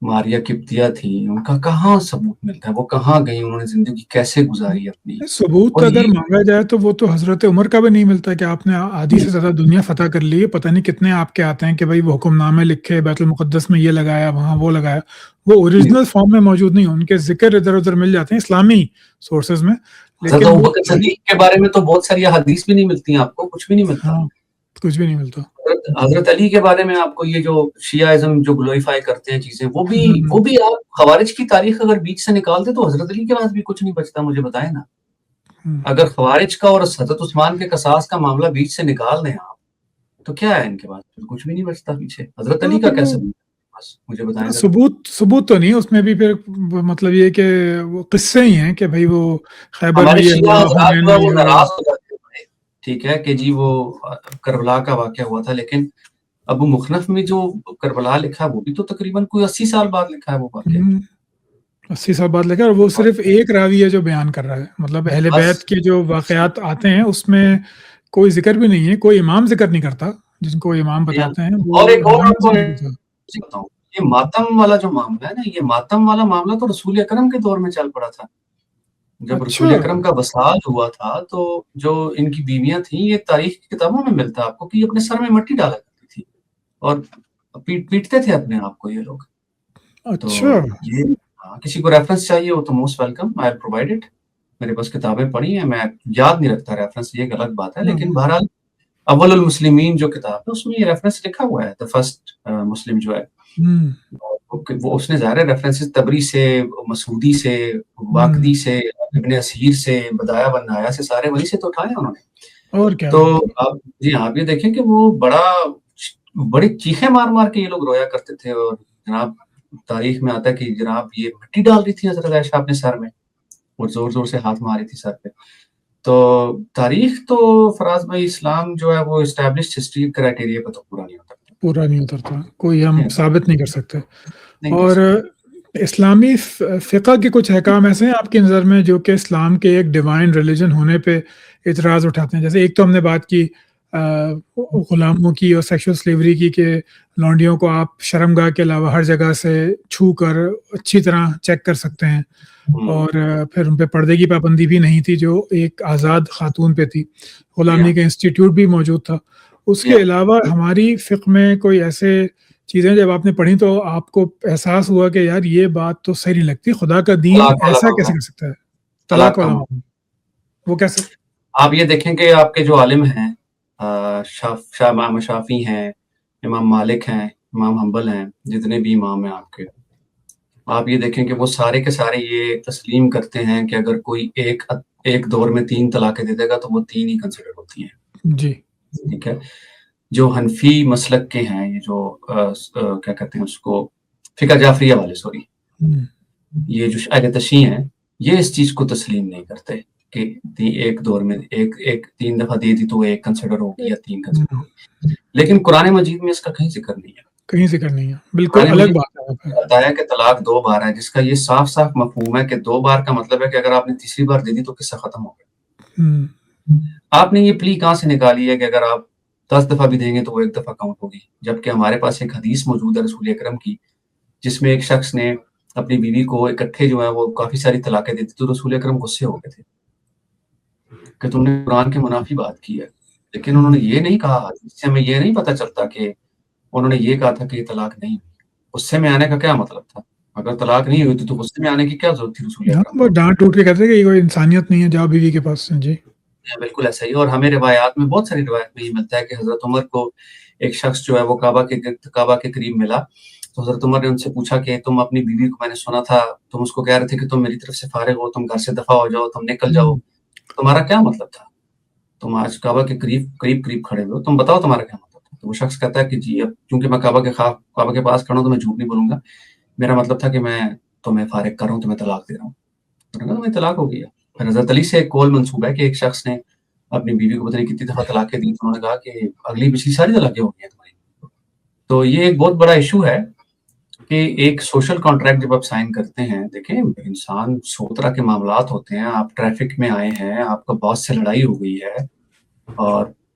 ماریا قبطیہ تھی، ان کا کہاں ثبوت ملتا ہے؟ وہ کہاں گئی؟ انہوں نے زندگی کیسے گزاری اپنی؟ ثبوت اور اگر یہ مانگا جائے تو وہ تو حضرت عمر کا بھی نہیں ملتا کہ آپ نے آدھی سے زیادہ دنیا فتح کر لی ہے، پتہ نہیں کتنے آپ کے آتے ہیں کہ بھائی وہ حکم نامے لکھے، بیت المقدس میں یہ لگایا، وہاں وہ لگایا، وہ اوریجنل فارم میں موجود نہیں، ان کے ذکر ادھر ادھر مل جاتے ہیں اسلامی سورسز میں، حضرت لیکن وہ ابوبکر صدیق کے بارے میں تو بہت ساری احادیث بھی نہیں ملتی ہیں آپ کو، کچھ بھی نہیں ملتا۔ ہاں کچھ بھی نہیں ملتا۔ حضرت علی کے بارے میں آپ کو یہ جو شیعہ جو گلوریفائی کرتے ہیں چیزیں، وہ ہوں، بھی آپ خوارج کی تاریخ اگر بیچ سے نکال دیں تو حضرت علی کے بعد بھی کچھ نہیں بچتا، مجھے بتائیں نا۔ ہوں۔ اگر خوارج کا اور حضرت عثمان کے قصاص کا معاملہ بیچ سے نکال دیں آپ، تو کیا ہے ان کے بعد؟ کچھ بھی نہیں بچتا پیچھے۔ حضرت ہاں علی کا پھر کیا وہ ثبوت ہے؟ بس مجھے بتائیں ذرا۔ ثبوت تو نہیں، اس میں بھی پھر مطلب یہ کہ وہ قصے ہی ہیں کہ بھائی وہ خیبر ہمارے میں یہ شیعہ ہوا، حضرات حنین جو ہے میں وہ یہ ہوا۔ ناراض ہو جاتے ہیں، ٹھیک ہے کہ جی وہ کربلا کا واقعہ ہوا تھا، لیکن ابو مخنف میں جو کربلا لکھا ہے وہ بھی تو تقریباً کوئی 80 سال بعد لکھا ہے وہ واقعہ۔ 80 سال بعد لگا، اور وہ صرف ایک راوی ہے جو بیان کر رہا ہے، مطلب اہل بس بیت کے جو واقعات آتے ہیں اس میں کوئی ذکر بھی نہیں ہے، کوئی امام ذکر نہیں کرتا، جن کو امام بتاتے ہیں وہ اور ایک اور امام آپ کو ذکر نہیں کرتا۔ بتاؤں، یہ ماتم والا جو معاملہ ہے نا، یہ ماتم والا معاملہ تو رسول اکرم کے دور میں چل پڑا تھا۔ جب اچھا، رسول اکرم کا وصال ہوا تھا تو جو ان کی بیویاں تھیں، یہ تاریخ کی کتابوں میں ملتا ہے آپ کو کہ یہ اپنے سر میں مٹی ڈالا کرتی تھی اور پیٹتے تھے اپنے آپ کو یہ لوگ۔ تو اچھا۔ یہ کسی کو ریفرنس چاہیے ہو تو most welcome, I provide it. میرے پاس کتابیں پڑھی ہیں، میں یاد نہیں رکھتا ریفرنس، یہ ایک الگ بات ہے، لیکن بہرحال اول المسلمین جو کتاب ہے اس میں یہ ریفرنس لکھا ہوا ہے، دا فرسٹ مسلم جو ہے وہ اس نے ظاہر ریفرنسز تبری سے، مسعودی سے، واقدی سے، ابن اسیر سے، بدایہ بنایا سے، سارے وہیں سے تو اٹھائے انہوں نے۔ اور کیا؟ تو آپ یہ دیکھیں کہ وہ بڑی چیخیں مار مار کے یہ لوگ رویا کرتے تھے، اور جناب تاریخ میں آتا ہے کہ جناب یہ مٹی ڈال رہی تھی حضرت عائشہ اپنے سر میں اور زور زور سے ہاتھ ماری تھی سر پہ۔ تو تاریخ تو فراز بھائی اسلام جو ہے وہ اسٹیبلشڈ ہسٹری کرائٹیریا پہ تو پورا نہیں اترتا، کوئی ہم ثابت نہیں کر سکتے۔ نہیں کر اور سکتے۔ اسلامی فقہ کے کچھ احکام ایسے ہیں آپ کی نظر میں جو کہ اسلام کے ایک ڈیوائن ریلیجن ہونے پہ اعتراض اٹھاتے ہیں؟ جیسے ایک تو ہم نے بات کی غلاموں کی اور سیکشل سلیوری کی، کہ لونڈیوں کو آپ شرمگاہ کے علاوہ ہر جگہ سے چھو کر اچھی طرح چیک کر سکتے ہیں، اور پھر ان پہ پردے کی پابندی بھی نہیں تھی جو ایک آزاد خاتون پہ تھی، غلامی کا انسٹیٹیوٹ بھی موجود تھا۔ اس کے علاوہ ہماری فقہ میں کوئی ایسے چیزیں جب آپ نے پڑھی تو آپ کو احساس ہوا کہ یار یہ بات تو صحیح نہیں لگتی، خدا کا دین ایسا کیسے کر سکتا ہے؟ طلاق والا معاملہ، وہ کیسے؟ آپ یہ دیکھیں کہ آپ کے جو عالم ہیں، امام شافعی ہیں، امام مالک ہیں، امام حنبل ہیں، جتنے بھی امام ہیں آپ کے، آپ یہ دیکھیں کہ وہ سارے کے سارے یہ تسلیم کرتے ہیں کہ اگر کوئی ایک دور میں 3 طلاقیں دے دے گا تو وہ 3 ہی کنسیڈر ہوتی ہیں۔ جی ٹھیک ہے۔ جو حنفی مسلک کے ہیں، یہ جو کیا کہتے ہیں اس کو، فقہ جعفریہ والے، سوری، یہ جو اہل تشیع ہیں، یہ اس چیز کو تسلیم نہیں کرتے کہ ایک دور میں ایک 3 دفعہ دے دی تو ایک کنسیڈر ہوگی یا 3 کنسیڈر ہوگی، لیکن قرآن مجید میں اس کا کہیں ذکر نہیں ہے، کہیں ذکر نہیں ہے، بالکل قرآن الگ مجید بات ہے۔ بتایا کہ طلاق 2 بار ہے، جس کا یہ صاف صاف مفہوم ہے کہ 2 بار کا مطلب ہے کہ اگر آپ نے تیسری بار دے دی تو قصہ ختم ہو گیا۔ آپ نے یہ پلی کہاں سے نکالی ہے کہ اگر آپ 10 دفعہ بھی دیں گے تو وہ 1 دفعہ کاؤنٹ ہوگی، جبکہ ہمارے پاس ایک حدیث موجود ہے رسول اکرم کی، جس میں ایک شخص نے اپنی بیوی کو اکٹھے جو ہے وہ کافی ساری طلاقیں دیتی، تو رسول اکرم غصے ہو گئے تھے کہ تم نے قرآن کے منافی بات کی ہے، لیکن انہوں نے یہ نہیں کہا، اس سے ہمیں یہ نہیں پتہ چلتا کہ انہوں نے یہ کہا تھا کہ یہ طلاق نہیں ہوئی۔ غصے میں آنے کا کیا مطلب تھا؟ اگر طلاق نہیں ہوئی تو غصے میں آنے کی کیا ضرورت تھی رسول اکرم وہ کو؟ ڈانٹ ٹوٹ کے کہتے ہیں کہ کوئی انسانیت نہیں ہے، جاؤ بیوی کے پاس۔ جی بالکل ایسا ہی، اور ہمیں روایات میں، بہت ساری روایت میں یہ ملتا ہے کہ حضرت عمر کو ایک شخص جو ہے وہ کعبہ کے قریب ملا، تو حضرت عمر نے ان سے پوچھا کہ تم اپنی بیوی کو، میں نے سنا تھا تم اس کو کہہ رہے تھے کہ تم میری طرف سے فارغ ہو، تم گھر سے دفع ہو جاؤ، تم نکل جاؤ، تمہارا کیا مطلب تھا؟ تم آج کعبہ کے قریب کھڑے ہوئے ہو، تم بتاؤ تمہارا کیا مطلب تھا؟ تو وہ شخص کہتا ہے کہ جی اب کیونکہ میں کعبہ کے پاس کھڑا ہوں تو میں جھوٹ نہیں بولوں گا، میرا مطلب تھا کہ میں تمہیں فارغ کر رہا ہوں، تمہیں طلاق دے رہا ہوں۔ تمہیں طلاق ہو گیا۔ پھر حضرت علی سے ایک قول منسوب ہے کہ ایک شخص نے اپنی بیوی کو پتہ نہیں کتنی دفعہ طلاقیں دی، انہوں نے کہا کہ اگلی پچھلی ساری طلاقیں ہو گئی ہیں تمہاری۔ تو یہ ایک بہت بڑا ایشو ہے کہ ایک سوشل کانٹریکٹ جب آپ سائن کرتے ہیں، دیکھیں انسان 100 طرح کے معاملات ہوتے ہیں، آپ ٹریفک میں آئے ہیں، آپ کا باس سے لڑائی ہو گئی ہے، اور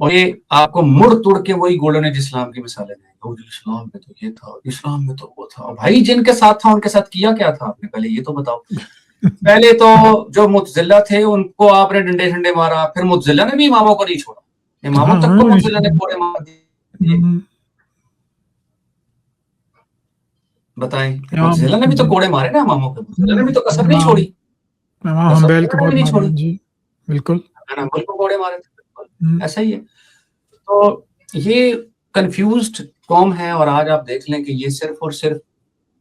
اور یہ آپ کو مڑ توڑ کے وہی گولڈن ایج اسلام کی مثالیں دیں گے، اسلام میں تو یہ تھا، اسلام میں تو وہ تھا. بھائی جن کے ساتھ تھا ان کے ساتھ کیا کیا تھا آپ نے؟ پہلے یہ تو بتاؤ. پہلے تو جو معتزلہ تھے ان کو آپ نے ڈنڈے ڈنڈے مارا، پھر معتزلہ نے بھی اماموں کو نہیں چھوڑا، اماموں تک کو معتزلہ نے کوڑے مار دیے. بتائیں، معتزلہ نے بھی تو کوڑے مارے نا اماموں کو، معتزلہ نے بھی تو کسر نہیں چھوڑی، نہیں چھوڑی. جی بالکل حنبل کو کوڑے مارے تھے. بالکل ایسا ہی ہے. تو یہ کنفیوزڈ قوم ہے. اور آج آپ دیکھ لیں کہ یہ صرف اور صرف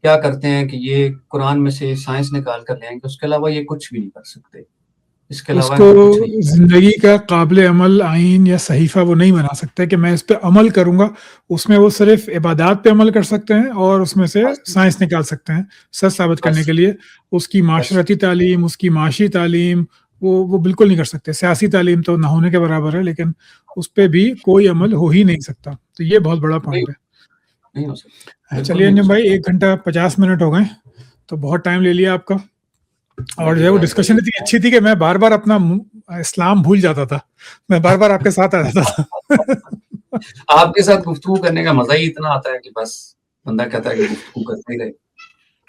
کیا کرتے ہیں کہ یہ قرآن میں سے سائنس نکال کر لیں گے، اس کے علاوہ یہ کچھ بھی نہیں کر سکتے. اس کے اس علاوہ کو زندگی کا قابل عمل آئین یا صحیفہ وہ نہیں بنا سکتے کہ میں اس پہ عمل کروں گا. اس میں وہ صرف عبادات پہ عمل کر سکتے ہیں اور اس میں سے سائنس نکال سکتے ہیں سچ ثابت کرنے کے لیے. اس کی معاشرتی تعلیم، اس کی معاشی تعلیم وہ بالکل نہیں کر سکتے. سیاسی تعلیم تو نہ ہونے کے برابر ہے، لیکن اس پہ بھی کوئی عمل ہو ہی نہیں سکتا. تو یہ بہت بڑا پوائنٹ ہے. چلیے انجم بھائی 1 گھنٹہ 50 منٹ ہو گئے، تو بہت ٹائم لے لیا آپ کا. اور جو ہے وہ ڈسکشن اتنی اچھی تھی کہ میں بار بار اپنا اسلام بھول جاتا تھا، میں بار بار آپ کے ساتھ آ جاتا تھا. آپ کے ساتھ گفتگو کرنے کا مزہ ہی اتنا آتا ہے کہ بس بندہ کہتا ہے کہ گفتگو کرتے رہے.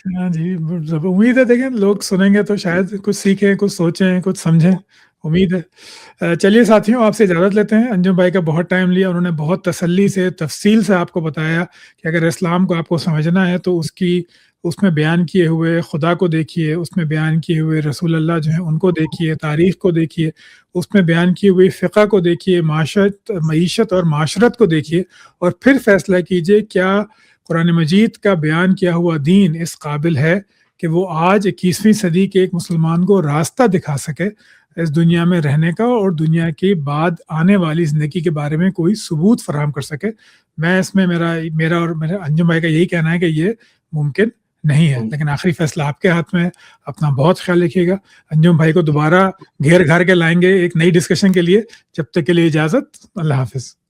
ہاں جی، امید ہے دیکھیں لوگ سنیں گے تو شاید کچھ سیکھیں، کچھ سوچیں، کچھ سمجھیں، امید ہے. چلیے ساتھیوں، آپ سے اجازت لیتے ہیں. انجم بھائی کا بہت ٹائم لیا، انہوں نے بہت تسلی سے تفصیل سے آپ کو بتایا کہ اگر اسلام کو آپ کو سمجھنا ہے تو اس میں بیان کیے ہوئے خدا کو دیکھیے، اس میں بیان کیے ہوئے رسول اللہ جو ہیں ان کو دیکھیے، تاریخ کو دیکھیے، اس میں بیان کیے ہوئے فقہ کو دیکھیے، معیشت اور معاشرت کو دیکھیے، اور پھر فیصلہ کیجیے کیا قرآن مجید کا بیان کیا ہوا دین اس قابل ہے کہ وہ آج 21ویں صدی کے ایک مسلمان کو راستہ دکھا سکے اس دنیا میں رہنے کا، اور دنیا کے بعد آنے والی زندگی کے بارے میں کوئی ثبوت فراہم کر سکے. میں اس میں میرا اور میرے انجم بھائی کا یہی کہنا ہے کہ یہ ممکن نہیں ہے، لیکن آخری فیصلہ آپ کے ہاتھ میں ہے. اپنا بہت خیال رکھیے گا. انجم بھائی کو دوبارہ گھیر گھر کے لائیں گے ایک نئی ڈسکشن کے لیے. جب تک کے لیے اجازت، اللہ حافظ.